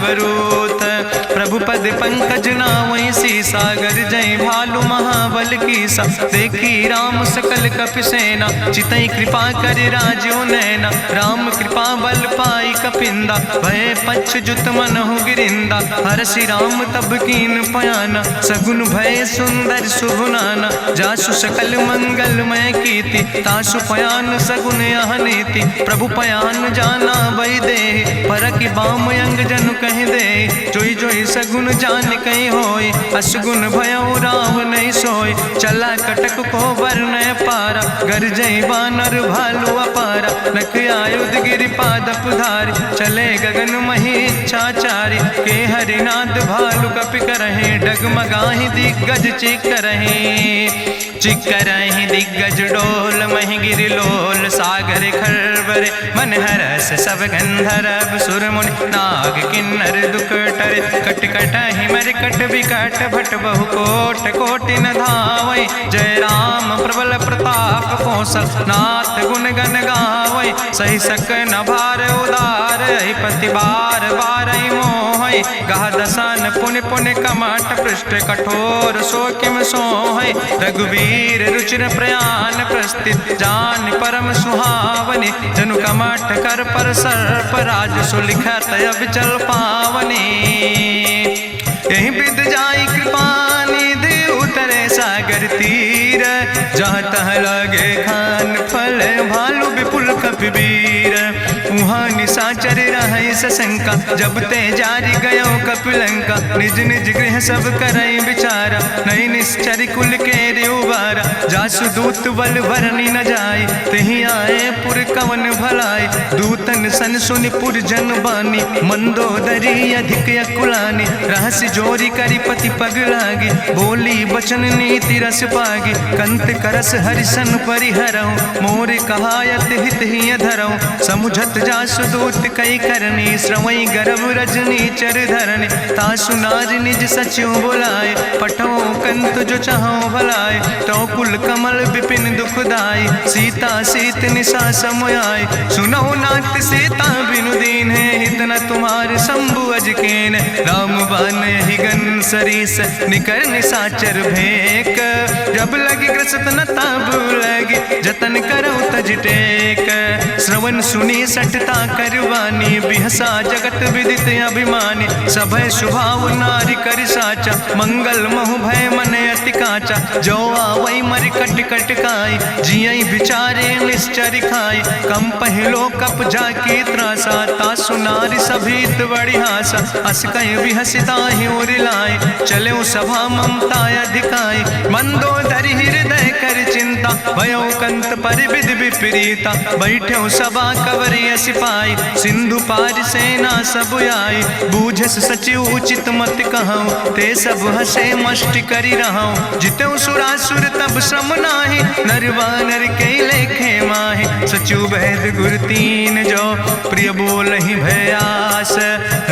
बरूथ। प्रभु पद पंकज नावै सागर जय भालु महाबल कीसा। देखी राम सकल कपि सेना चितई कृपा कर राजो नैना। राम कृपा बल पाई कपिंदा भय पच्छ जुत मनहु गिरिंदा। हरषि राम तब कीन पयाना सगुन भय सुंदर शुभ नाना। जासु सकल मंगलमय कीर्ति तासु पयान सगुन यह नीति। प्रभु पयान जाना भई दे परखि बाम अंग जनु कह दे। जोई जोई सगुन जान कहीं होय असगुन भयो राम नहीं सोय। चला कटक को वर्ण पारा गरजई बानर भालू अपारा। नख आयुध गिरि पादप धारी चले गगन मही इच्छाचारी। के हरिनाद भालु कपि करहि डगमगाहि दिग्गज चिकरहि। चिकरहि दिग्गज डोल महि गिरि लोल सागर खरबर। मन हरस सब गंधर्व सुर मुनि नाग किन्नर दुख टरे। कट कटहि मरकट विकट भट बहु कोट कोटि न धावै। जय राम प्रबल प्रताप कौशल नाथ गुण गण गावै। सही सक न भार उदार पति बार बार मोहै। गह दसन पुनि पुनि कमठ पृष्ठ कठोर सो किम सोहै। रघुवीर रुचिर प्रयाण प्रस्थित जान परम सुहावनी। जनु कमठ कर पर सर्प राज सुलिखत अविचल पावनी। यही विद जाई कृपा निधि उतरे सागर तीर। जहाँ तह लगे खान फल भालू विपुल कपिवीर। उहाँ निशाचर रहै सशंका जब ते जारी गयो कपिलंका। निज निज गृह सब करई विचारा नहीं निश्चर कुल के उबारा। जासु दूत बल भरनी न जाय तेहि आए पुर कवन भलाई। दूतन सन सुनि पुर जन बानी मंदोदरी अधिक अकुलानी। रहस्य जोरी करी पति पग लागी बोली बचन नीति रस पागी। कंत करस हरिसन परिहरऊँ मोर कहायत हित ही धरऊँ। समुझत जासु दूत कई करनी श्रवई गर्भ रजनी चर धरनी। तासु नाज निज सचिव बुलाए पठो कंत जो चाहो भलाए। तो कुल कमल विपिन दुखदाई सीता सीत निशा समयाय। सुनो नाथ सीता बिनु दीन है हित न तुम्हार शंभु अजकेन। राम बान ही गन सरीस निकर निशाचर भेक। जब लगी ग्रसत न तब लगी जतन करो तज टेक। श्रवण सुनी सटता करवानी बिहसा जगत विदित अभिमानी। सभय स्वभाव नारी कर साचा मंगल महु भय मन अति काचा। जो आवै मर कट कट काई जियई बिचारे निश्चर खाई। कम पहलो कप जाकी त्रासा तासु नारी सभीत बड़ी हासा। अस कहीं बिहसिता ही उरिलाए चले सभा ममता अधिकाई। मंदोदरी हृदय कर चिंता भयो कंत पर विधि विपरीता। बैठो सभा कवरिय सिपाही सिंधु पार सेना सब आई। बूझस सचिव उचित मत कहूँ ते सब हसे मष्ट करी रहूँ। जितऊ सुरासुर तब श्रम नाही नर वानर के लेखे माहि। सचिव वैद गुर तीन जो प्रिय बोल ही भयास।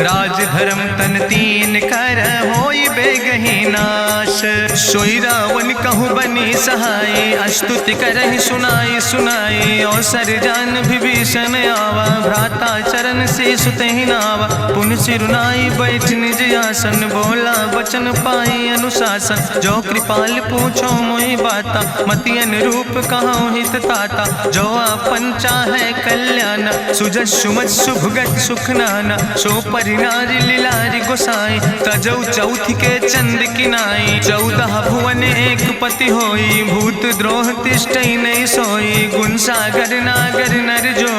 राज धर्म तन तीन कर होई बेगही नाश। सोई रावण कहूँ बनी सहाय अस्तुति करहि सुनाई सुनाई। अवसर जान विभीषण आवा भ्राता चरण से सुतहि नावा। पुन सिरुनाई बैठ निज आसन बोला वचन पाई अनुशासन। जो कृपाल पूछो मोहि बाता मति अनुरूप कहूँ हित ताता। जो आपन चाहे कल्याण सुजस सुमत शुभगत सुख नाना। सो परिनारी लीलारी गोसाई तजौ चौथ के चंद किनाई। 14 भुवन एक पति होई भूत द्रोह तिष्ठई नहीं सोई। गुण सागर नागर नर जो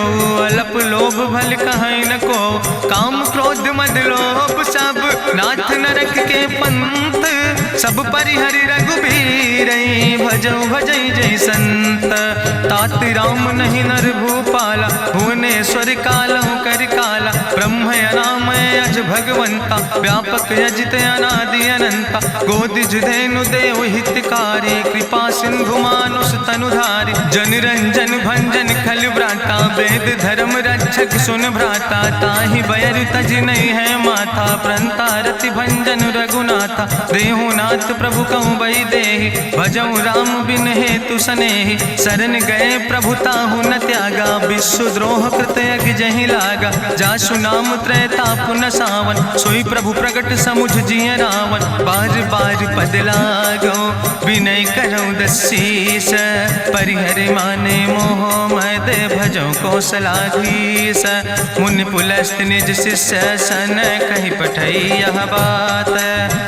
अलप लोभ भल कहीं न को। काम क्रोध मद लोभ सब नाथ नरक के पंथ। सब परिहरि रघुबीर भजौ भजई जय संत। तात राम नहीं नर भूपाला भुवनेश्वर कालहु कर काला। ब्रह्म अनामय अज भगवंता व्यापक यजित अनादि अनंता। गोदिज धेनु देव हितकारी कृपा सिंधु मानुष तनुधारी। जन रंजन भंजन खल व्राता वेद धर्म रक्षक सुन भ्राता। ताहि बैर तज नहीं है माथा प्रंता रति भंजन रघुनाथा। देहु नाथ प्रभु कहूँ बई देहि भजऊ राम बिन हेतु सनेहि। शरण गए प्रभु ताहु न त्यागा विश्व द्रोह कृत यज्ञ जहि लागा। जासु नाम त्रैता पुन सा पावन, सोई प्रभु प्रगट समुझ जिय रावण। बार बार पद लागो विनय करो दसीस, परिहर माने मोह मद भजो कौशलाधीश। मुनि पुलस्त निज शिष्य सन कही पठई यह बात,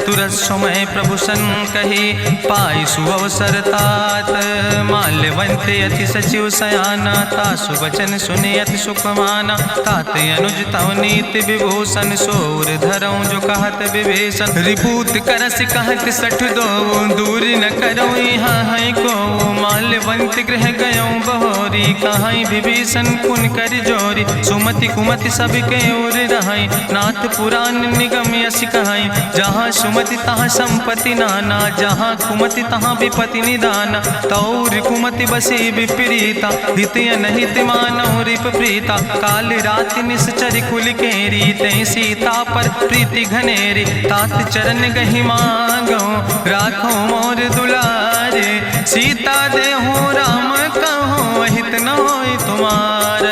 तुरत समय प्रभु सन कही पाई सुअवसर तात। माल्यवंत अति सचिव सयाना, तासु वचन सुनि अति सुख माना। तात अनुज तव नीति विभूषण, सोर धरऊं जो कहत विभीषण। रिपूत करस कहत सठ दो, दूर न करो यहाँ है को। माल्यवंत गृह गयों बहोरी, कहाई विभीषण पुन कर जोरी। सुमति कुमति सबके ओर रहाई, नाथ पुराण निगम यश कहाई। जहाँ सुमति तहाँ संपत्ति नाना, जहाँ कुमति तहाँ विपत्ति निदाना। तौर कुमति बसी विपरीता, हित अनहित मानव रिप प्रीता। काल रात निश्चर कुल केरी, तै सीता पर प्रीति घनेरी। तात चरण गहि मांगो, राखो मोर दुलारे। सीता देहो राम कहो, हित न होय तुम्हार।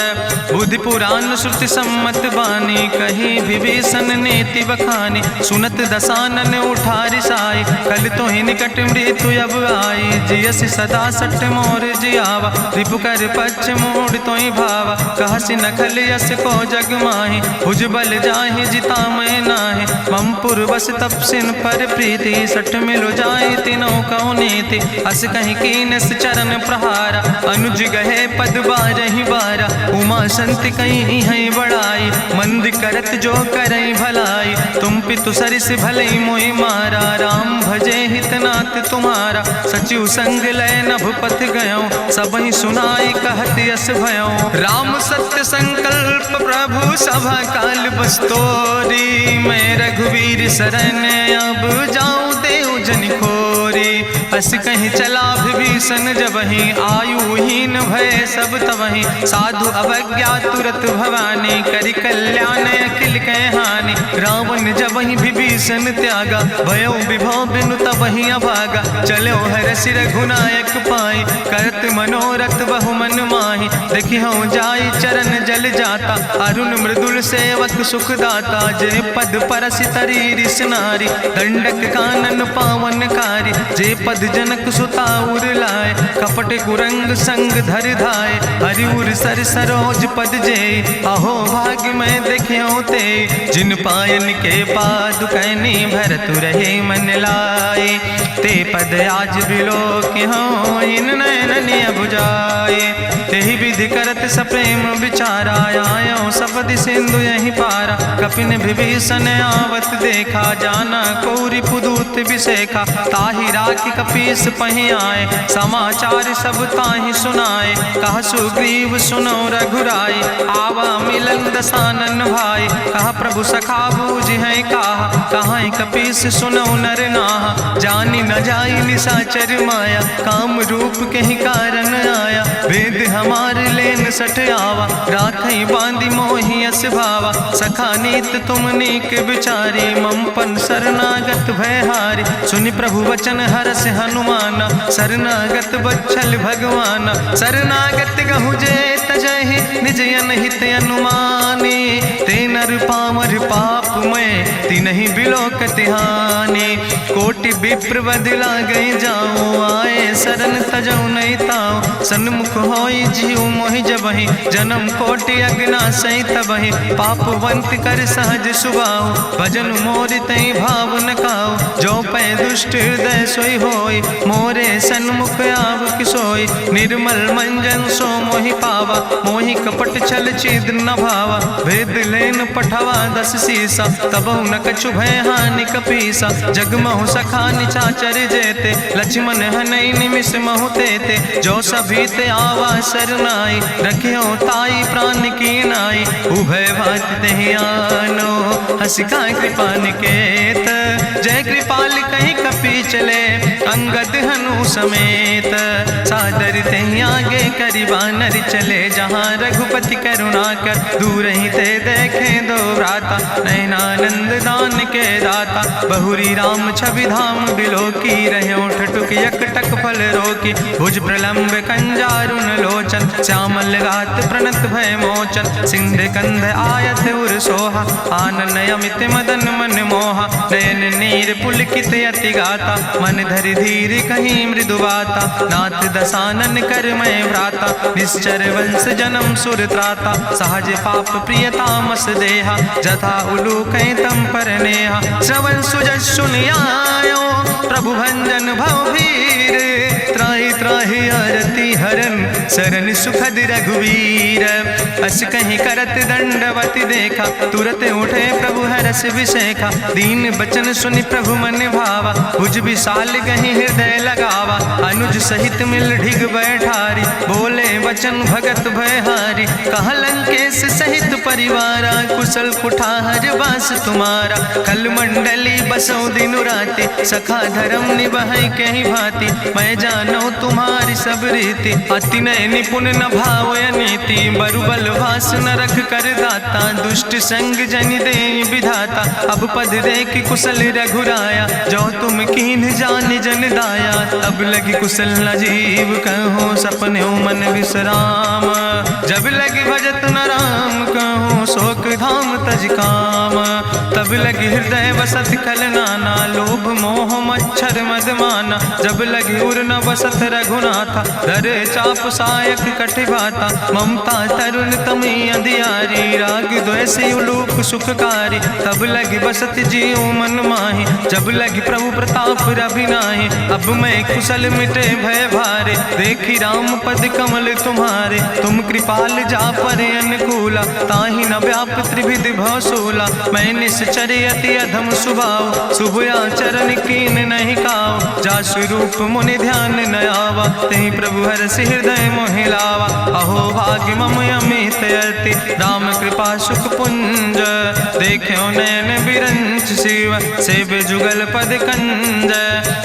बुद्धि पुराण श्रुति सम्मत बानी, कही विभीषण नीति बखानी। सुनत दसानन उठारि साई, कल तो ही निकट मृत्यु अब आई। जियस सदा सट मोर जियावा, रिपु कर पक्ष मोड़ तो ही भावा। कहसि नखल यस को जग माहि, भुज बल जाहि जिता मैं नाहि। मम पुरवस तपसिन पर प्रीति, सठ मिलो जाहि तिनो कौ नीति। अस कहीं कीनस चरण प्रहारा, अनुज गहे पद बारहि बारा। उमा संति कहीं है बड़ाई, मंद करत जो करई भलाई। तुम पितु सरिस भलई मोहि मारा, राम भजे हितनाथ तुम्हारा। सचिव संग लय नभ पथ गयो, सबहि सुनाई कहत यस भयो। राम सत्य संकल्प प्रभु सभा काल बस्तोरी। मैं रघुवीर शरण अब जाऊं देव जन खोरी। अस कहीं चला विभीषण जबहि, आयुहीन भय सब तबहि। साधु अवज्ञा तुरत भवानी, करि कल्याण अखिल कै हानि। रावण जबहि विभीषण त्यागा, भयो विभव बिनु तबहि अभागा। चलो हरषि रघुनायक पाई, करत मनोरथ बहु मन माहि। देखियो जाई चरण जल जाता, अरुण मृदुल सेवक सुख दाता। जे पद परसि तरी रिस नारी, दंडक कानन पावन कारी। जे पद जनक सुता उर लाए, कपट कुरंग संग धर धाय। हरिउर सर सरोज पद जे, अहो भाग्य मैं देखियो ते। जिन पायन के पादुकैनी, भरत रहे मन लाए। ते पद आज बिलो के हो, इन नयन बुझाए। तेहि विधि करत सप्रेम विचारा, आयो सपदि सिंधु यही पारा। कपिन विभीषण आवत देखा, जाना कौरि पुदूत विशेखा। ताहि राखि कपीस पहि आए, समाचार सब ताहि सुनाए। कहा सुग्रीव सुनो रघुराई, आवा मिलन दसानन भाई। कहा प्रभु सखा बूझ है कहा, कहाँ कपीस सुनो नर नाहा। जानी न जाई निशाचर माया, काम रूप के ही कारण आया। वेद हमार लेन सठ आवा, राखई बांधी मोहि यस भावा। सखा नीत तुम नीक विचारी, मम पन शरणागत भयहारी। सुनि प्रभु वचन हरस हनुमाना, शरणागत बच्छल भगवाना। शरणागत गहु जे तजहि, निज अनहित अनुमानी। ते नर पामर पाप में, तिन्हि बिलोकति हानि। कोटि विप्र बदला गई जाऊं, आए शरण तजऊ नहीं ताऊं। सन्मुख होई जीव मोहि जबहि, जन्म कोटि अग्ना सही तबहि। पापवंत कर सहज सुभाऊ, भजन मोर तई भाव न काऊ। जो पै दुष्ट हृदय सोई होई, मोरे सन्मुख आव किसोई। निर्मल मंजन सो मोहि पावा, मोहि कपट छल छिद्र न भावा। भेद लेन पठवा दस सीसा, तबहु न कछु भय हानि कपीसा। जगमहु सखा निचाचर जेते, लक्ष्मण हनई निमिष महु तेते। जो सभी ते आवा सरनाई, रखियो ताई प्राण की नाई। उभय भात तेहि आनो, हसिका कृपा निकेत। जय कृपाल कहीं कपी चले, अंगद हनु समेत। सादर तहीं आगे करि बानर चले, जहाँ रघुपति करुणा कर दूर ही ते देखे दो भ्राता। नयनानंद दान के दाता, बहुरी राम छवि धाम बिलोकी। रहे ठटुक यकटक फल रोकी, भुज प्रलंब कंजारुन लोचन। श्यामल गात प्रणत भय मोचन, सिंध कंध आयत उर सोहा। आनन अमित मदन मन मोहा, नयन नीर पुलकित अति गाता। मन धरि धीर कहीं मृदु बाता, नाथ दसानन कर मैं भ्राता। निश्चर वंश जन्म सुर त्राता, सहज पाप प्रिय तामस देहा। जथा उलूक तम पर नेहा, श्रवण सुजस सुनियायो। प्रभु भंजन भव भीर, त्राहि त्राहि आरती हरन। शरण सुखद रघुवीर, अस कहीं करत दंडवत देखा। तुरत उठे प्रभु हरस विशेखा, दीन बचन सुनि प्रभु मन भावा। भुज विशाल कहीं हृदय लगावा, अनुज सहित मिल ढिग बैठारी। बोले वचन भगत भयहारी, कहा लंकेश सहित परिवारा। कुशल कुठार वास तुम्हारा, कल मंडली बसो दिनु राति। सखा धर्म निभाई कहीं भांति, मैं जानो तुम्हारी सब रीति। अति नय निपुण न भाव नीति, बरुबल भास न रख कर दाता। दुष्ट संग जन दे विधाता, अब पद देख कुशल रघुराया। जो तुम कीन जान जन दाया, तब लगी कुशल न जीव कहो। सपने मन विश्राम, जब लगी भजत न राम कहो। शोक धाम तज काम, तब लगी हृदय बसत कल नाना। लोभ मोह मच्छर मद माना, जब लगी उर न बसत रघुनाथा। धरे चाप सायक कटिबाता, ममता तरुण तमी अंधियारी। राग द्वेष उलूक सुखकारी, तब लगी बसत जीव मन माही। जब लगी प्रभु प्रताप रवि नाही, अब मैं कुशल मिटे भय भारे। देखी राम पद कमल तुम्हारे, तुम कृपाल जा पर अनुकूला। ताहि न व्याप त्रिविध भवसूला, मैं निश्चर अति अधम सुभाव। शुभ आचरण कीन नहीं काव, जा स्वरूप मुनि ध्यान न आवा। तेहि प्रभु हरसि हृदय मोहि लावा। अहो भाग्य मम अमित अति, राम कृपा सुख पुंज। देखो नयन बिरंच शिव, सेव जुगल पद कंज।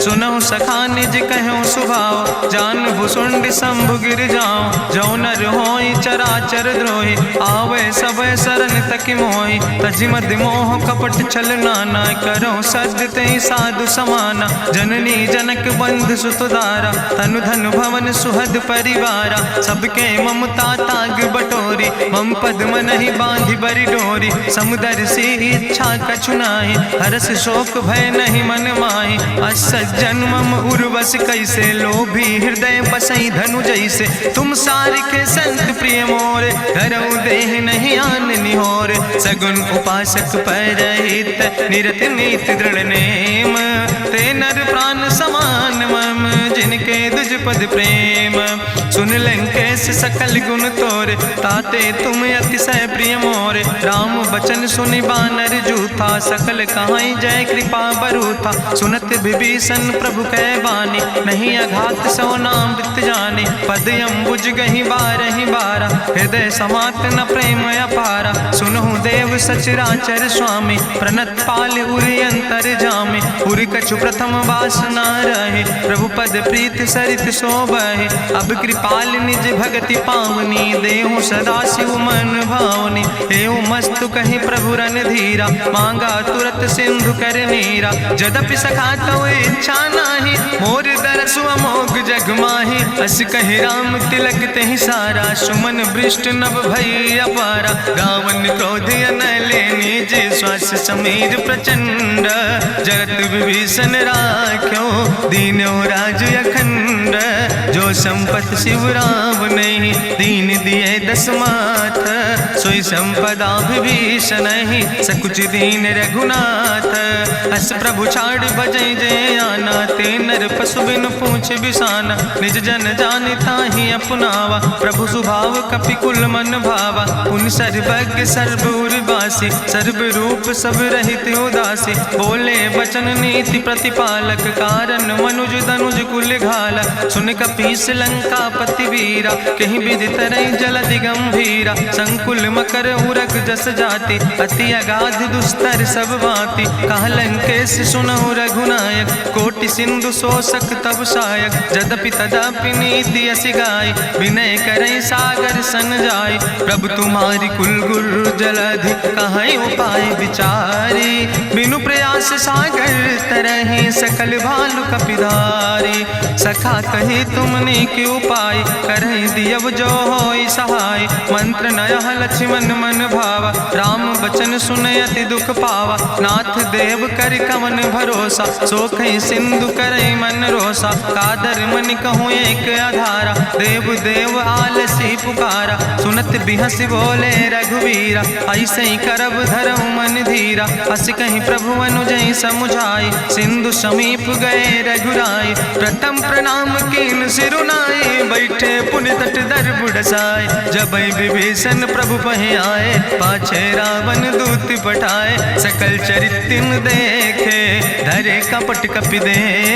सुनहु सखा निज कहूँ सुभाव, जान भुसुंड शंभु गिर जाऊं। जो नर होई चराचर द्रोही, आवे सब शरण तक मोहि। तजि मद मोह कपट छल नाना, करो सद्य तेहि साधु समाना। जननी जनक बंधु सुतदारा, तनु धन भवन सुहद परिवारा। सबके ममता ताग बटोरी, मम पद मनहि बांधि बरि डोरी। समुदर सी इच्छा कछु नाही, हरस शोक भय नहीं मन माही। असज्जन मम उर्वश कैसे, लोभी हृदय बसई धनु जैसे। तुम सारिके संत प्रिय मोरे, धरऊ देह नहीं आन निहोर। सगुन उपासक परहित, निरत नीति दृढ़ नेम। ते नर प्राण समान मम, जिनके दुज पद प्रेम। सुन लंकेश सकल गुण तोरे, ताते तुम अतिशय प्रिय मोरे। राम बचन सुनि बानर जूथा, सकल कहाई जय कृपा बरूथा। सुनत विभीषण प्रभु कै बानी, नहीं अघात सो नाम वित जानी। पद अम्बुज गहि बारहि बारा, हृदय समात न प्रेम अपारा। सुनहु देव सचराचर स्वामी, प्रणत पाल उरि अंतर जामी। उरि कछु प्रथम वासना रहे, प्रभु पद प्रीत सरित शोभहि। अब कृपाल निज भगति पावनी, देहु सदा शिव मन भावनी। एवं मस्तु कहि प्रभु रन धीरा, मांगा तुरत सिंधु कर नीरा। जदपि सखा तो इच्छा नाही, मोर दरसु अमोघ जग माही। अस कहि राम तिलक तेहि सारा, सुमन वृष्ट नभ भई अपारा। गावन क्रोध अनले निज, श्वास समीर प्रचंड। जगत विभीषण राख्यो, दीनो राज अखंड। जो संपत शिव राम नहीं, दीन दिए दस माथ। सोई संपदा विभीषण नहीं, सकुच दीन रघुनाथ। अस प्रभु छाड़ भजै जय आना, ते नर पशु बिन पूछ बिसाना। निज जन जानि ताहि अपनावा, प्रभु स्वभाव कपि कुल मन भावा। पुन सर्वज्ञ सर्व उर्वासी, सर्व रूप सब रहित उदासी। बोले वचन नीति प्रतिपालक, कारण मनुज तनुज कुल घाला। सुन कपीस लंकापति वीरा, कहीं विधि तरई जलधि गंभीरा। संकुल मकर उरग जस जाति, अति अगाध दुस्तर सब भांति। कहा लंकेश सुनहु रघुनायक, कोटि सिंधु सिंधु शोषक तब सायक, जदपि तदपि नीति असि गाय, विनय करई सागर सन जाय। प्रभु तुम्हारी कुल गुरु जलधि, कहीं उपाय विचारी, बिनु प्रयास सागर तरहि सकल भालु कपिधारी। सखा कही तुमने के उपाय, करहि दियव जो होई सहाय। मंत्र नयह लक्ष्मण मन भावा, राम बचन सुनय अति दुख पावा। नाथ देव कर कवन भरोसा, सोखई सिंधु करई मन रोसा। कादर मन कहूँ एक आधारा, देव देव आलसी पुकारा। सुनत बिहस बोले रघुवीरा, ऐसे ही करब धरऊ मन धीरा। अस कहीं प्रभु अनुजय समुझाई, सिंधु समीप गए रघुराई। प्रथम प्रणाम कीन सिरुनाई, बैठे पुण्य तट दर बुढ़साए। जब विभीषण प्रभु पहे आए, पाछे रावण दूत पठाए। सकल चरित्र देखे, धरे कपट कपि दे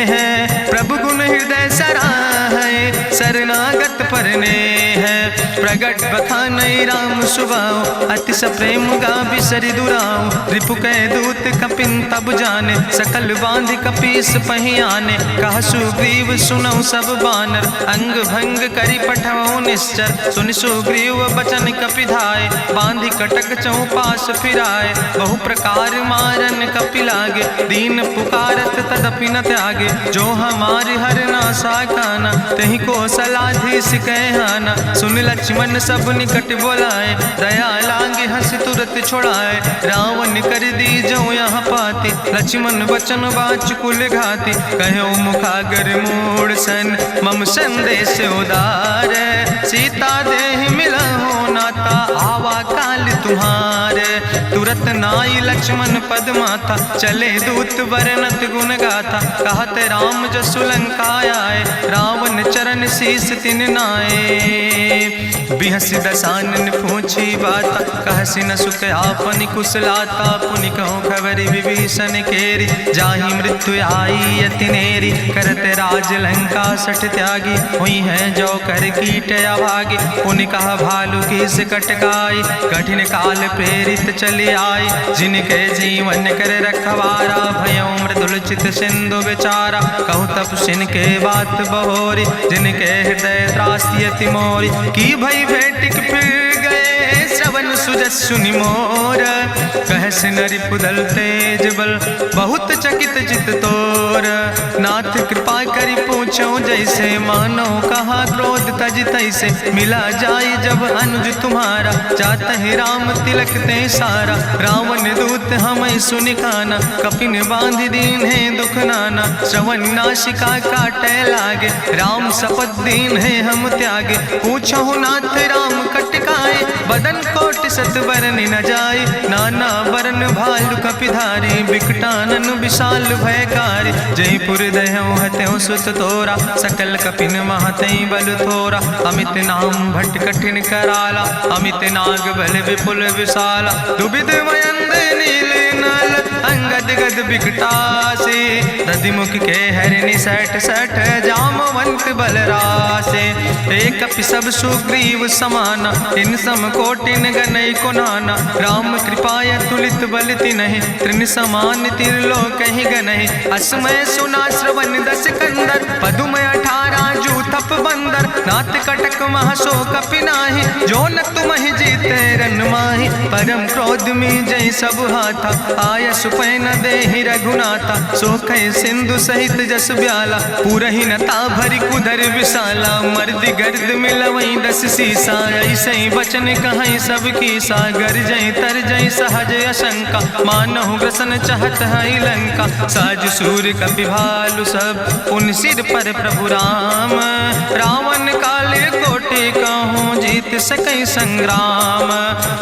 है। प्रभु गुण हृदय सराहै, शरणागत परने है। प्रगट बखानई राम सुभाऊ, अति सप्रेम गा बिसरि दुराऊ। रिपु कै दूत कपिन तब जाने, सकल बांध कपीस पहि आने। कहा सुग्रीव सुनऊ सब बानर, अंग भंग करि पठवऊ निश्चर। सुनि सुग्रीव बचन कपिधाय, बांधि कटक चौपास फिराए। बहु प्रकार मारन कपि लागे, दीन पुकारत तदपि न त्यागे। जो हमारे हर नासा खाना, तहि को सलाधीस कहना। सुन लक्ष्मण सब निकट बोलाए, दया लागे हंस तुरत छोड़ाए। रावण कर दी जो यहाँ पाती, लक्ष्मण बचन बाच कुल घाती। कहो मुखागर मूड़ सन, मम संदेश उदार। सीता देह मिला हो नाता, आवा काल तुम्हारे। तुरत नाई लक्ष्मण पद माथा, चले दूत वर्णत गुण गाथा। कहत राम जसु लंका आए, रावण चरण शीस तिन नाए। बिहस दसानन पूछी बाता, कहसि न सुख आपन कुशलाता। पुनि कहूँ खबर विभीषण केरी, जाहि मृत्यु आई अति नेरी। करत राज लंका सठ त्यागी, हुई है जो कर कीट अभागी। पुनि कहा भालू किस कटकाई, कठिन काल प्रेरित चले आई। जिनके जीवन कर रखवारा, भयों मृदुल चित सिंधु बेचारा। कहु तप सिन के बात बहोरी, जिनके हृदय त्रासी अति मोरी। की भई भेटिक फिर गए, श्रवण सुजस सुनि मोर। कहस नरि पुदल तेज बल, बहुत चकित चित तोर। नाथ कृपा करि पूछो जैसे, मानो कहा क्रोध तज तैसे। मिला जाय जब अनुज तुम्हारा, जातहि राम तिलक ते सारा। रावण दूत हमें सुनि काना, कपिन बांध दीन है दुख नाना। श्रवण नासिका काटे लागे, राम शपथ दीन है हम त्यागे। पूछो नाथ राम कटकाए, बदन कोटि सत बरन न जाए। नाना बरन भालु कपिधारी, बिकटानन विशाल भयकारी। जयपुर दह्यों हत्यों सुत तोरा, सकल कपिन महतई बल थोरा। अमित नाम भट्ट कठिन कराला, अमित नाग बल विपुल विशाला। दुबिध मयंद नील नल, अंगद गद बिकटासे। दधिमुख के हरिणि सठ सठ, जामवंत बलरासे। एक कपि सब सुग्रीव समाना, इन सम कोटिन गनई को नाना। राम कृपाय तुलित बल तिनहि, त्रिन समान तिरलोक ही गनहि। असमय सुना श्रवण दस कंदर, पदुम 18 जू थप बंदर। नाथ कटक महसो कपि नाही, जो न तुमहि जीते रन माही। परम क्रोध में जय सब हाथा, आय सुपै न देहि रघुनाथा। सोखै सिंधु सहित जस ब्याला, पूरहि नता भरि कुधर विशाला। मर्दि गर्द मिलवई 10 सीसा, ऐसे बचन कहई सब कीसा। गर जय तर जय सहज अशंका, मानहु ग्रसन चाहत है लंका। साज सूर कपि भालु सब, पुन सिर पर प्रभु राम। रावण काले कोटि कहूँ, जीत सकई संग्राम।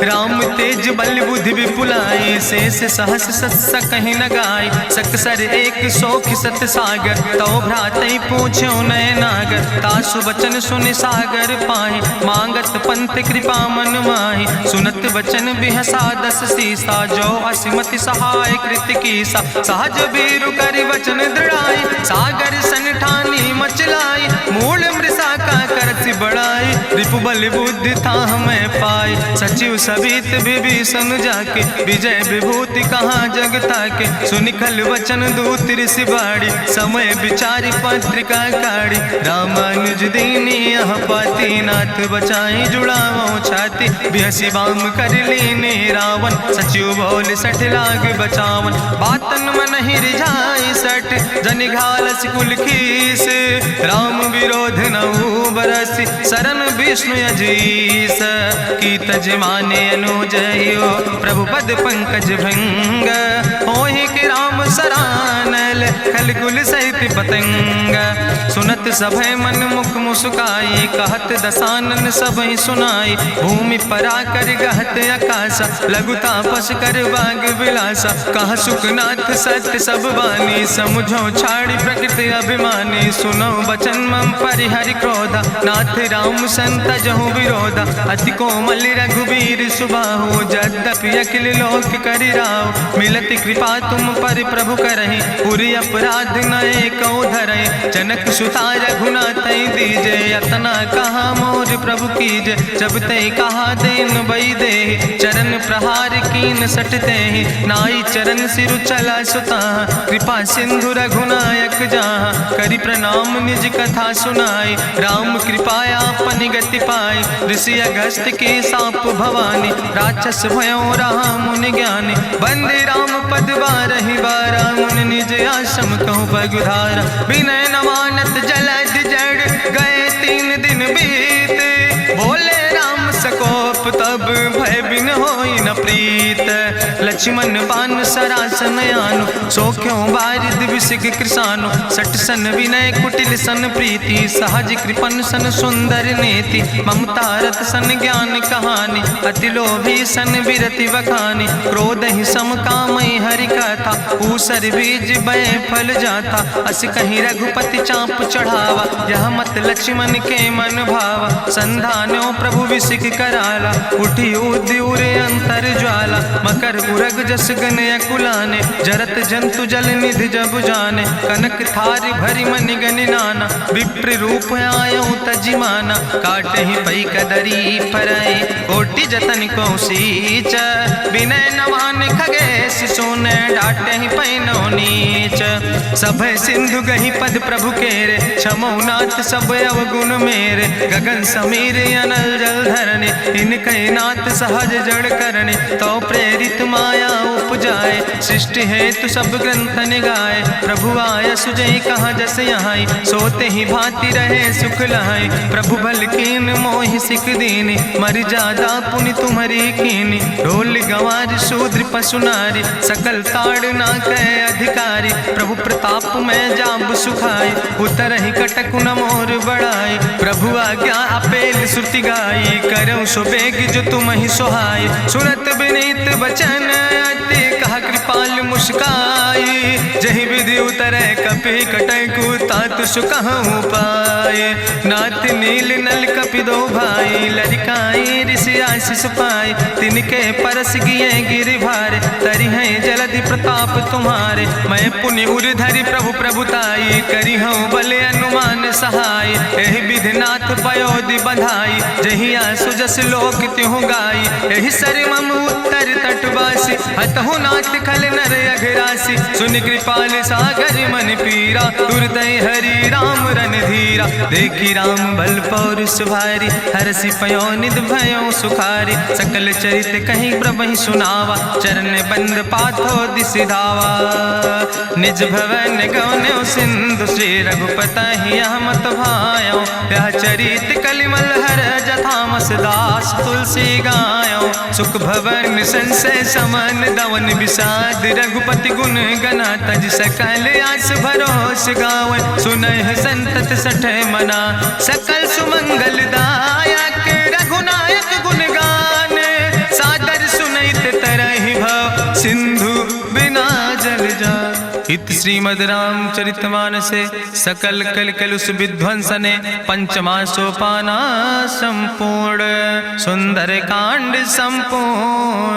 राम तेज बल बुद्धि विपुलाई, शेष सहस सत सकहि न गाय। सकसर एक सोख सत सागर, तो भ्रातई पूछो नय नागर। तासु बचन सुनि सागर पाहि, मांगत पंथ कृपा मन माहि। सुनत बचन बिहसा 10 सीसा, जो असिमति सहाय कृत कीसा। सहज बीरु करि वचन दृढ़ाई, सागर सन ठानी मचलाई। मूल मृषा का करसि बड़ाई, रिपु बल बुद्धि था हमें पाई। सचिव सबित विभीषण जाके विजय विभूति कहाँ जगता के। सुनिखल वचन दूत ऋषि बाड़ी समय विचारी पत्रिका काढ़ी। रामानुज दीनी यह पाती नाथ बचाई जुड़ावो छाती। बिहसी बाम कर लीने रावण सचिव बोल सठ लाग बचावन। बातन मन ही रिझाई सठ जनि घालस कुल खीस। राम विरोध नहु बरसि शरण विष्णु अजीस। की तज माने अनुजयो प्रभु पद पंकज भंग। होहि कि राम सरानल खल कुल सहित पतंग। सुनत सभय मन मुख मुस्काई कहत दसानन सबहि सुनाई। भूमि परा कर गहत आकाशा लघु तापस कर बाग विलासा। कह सुखनाथ सत्य सब बानी समुझो छाड़ी प्रकृति अभिमानी। सुनो बचन मम परिहरि क्रोधा नाथ राम संत जहु विरोधा। अति कोमल रघुबीर सुबाहु यद्यपि अखिल लोक करि राव। मिलति कृपा तुम पर प्रभु करहि पुरि अपराध नए को धरहि। जनक सुता रघुनाथ दीजे यतना कहा मोर प्रभु कीजे। जब ते कहा देन बई दे चरण प्रहार कीन सटते ही। नाई चरण सिरु चला सुता कृपा सिंधु रघुनायक जहाँ। करि प्रणाम निज कथा सुनाई राम कृपाया अपनी गति पाई। ऋषि अगस्त की साप भवानी राक्षस भयो रहा मुनि ज्ञानी। बंदे राम पद बारहि बारा मुनि निज आश्रम कहूँ पगुधारा। विनय नवानत जलद जड़ गए 3 दिन बीते। बोले राम सकोप तब भय बिन होई न प्रीत। लक्ष्मण बान सरासन यानु सो क्यों बारिद विसिक कृसानु। सठ सन विनय कुटिल सन प्रीति सहज कृपन सन सुंदर नीति। ममता रत सन ज्ञान कहानी अति लोभी सन विरति बखानी। क्रोध ही सम कामई हरि कथा ऊसर बीज बय फल जाता। अस कहीं रघुपति चाप चढ़ावा यह मत लक्ष्मण के मन भावा। संधान्यो प्रभु विसिक कराला उठी उद्यूर अंतर ज्वाला। मकर उरग जस गन अकुलाने जरत जंतु जल निधि जब जाने। कनक थार भरी मनि गनि नाना विप्र रूप आयो तजिमाना। काटे ही पई कदरी फरई कोटि जतन को सींच। विनय नवान खगेश सोने डाटे ही पैनो नीच। सभय सिंधु गही पद प्रभु केरे क्षमो नाथ सब अवगुण मेरे। गगन समीर अनल जल धरने इनके नाथ सहज जड़ करने। तो प्रेरित माया उपजाए सृष्टि हेतु सब ग्रंथ निगाए। प्रभु आय सुजई कहाँ जस यहाँ सोते ही भांति रहे सुख लहाई। प्रभु भल कीन मोहि सिख दीनी मर जादा पुनि तुम्हारी कीनी। ढोल गंवार शूद्र पशु नारी सकल ताड़ ना कह अधिकारी। प्रभु प्रताप में जाब सुखाई उतर ही कटक न मोर बढ़ाई। प्रभु आज्ञा अपेल श्रुति गाई करऊँ सुबेग जो तुम ही सोहाई। सुनत विनीत वचन अति कहा कृपाल मुस्काई। जही विधि उतरे कपि कटकु तात सुकहु पाए। नाथ नील नल कपि दो भाई लरिकाई ऋषि आशीष पाए। तिनके परस गिए गिरि भारे तरि है जलधि प्रताप तुम्हारे। मैं पुनि उर धरि प्रभु प्रभुताई करी हूँ बले अनुमान सहाय। एहि विधि नाथ पयोधि बधाई जहिया सुजस लोक त्यों गाई। एहि सर मम उत्तर तटवासी हतहु नाथ खल नर अघरासी। सुन कृपाल सागर मन पीरा तुरत हरि राम रन धीरा। देखी राम बल पौरुष भारी हरसि पयो निध भयो सुखारी। सकल चरित कहीं प्रभु सुनावा चरण बंद पाथो दिस धावा। निज भवन गौन्यो सिंधु श्री रघुपति यह मत भायो। यह चरित कलिमल हर जथामस दास तुलसी गायो। सुख भवन संशय समन दवन विषाद रघुपति गुण गना तज सकल आस भरोस गावे। सुनहि संतत सठ मना सकल सुमंगल दायक रघुनायक गुण गान। सादर सुनैत तरहि भव सिंधु बिना जल जा। इत श्रीमद् रामचरितमानसे सकल कलकलुष विध्वंसने पंचमा सोपाना संपूर्ण। सुंदर कांड संपूर्ण।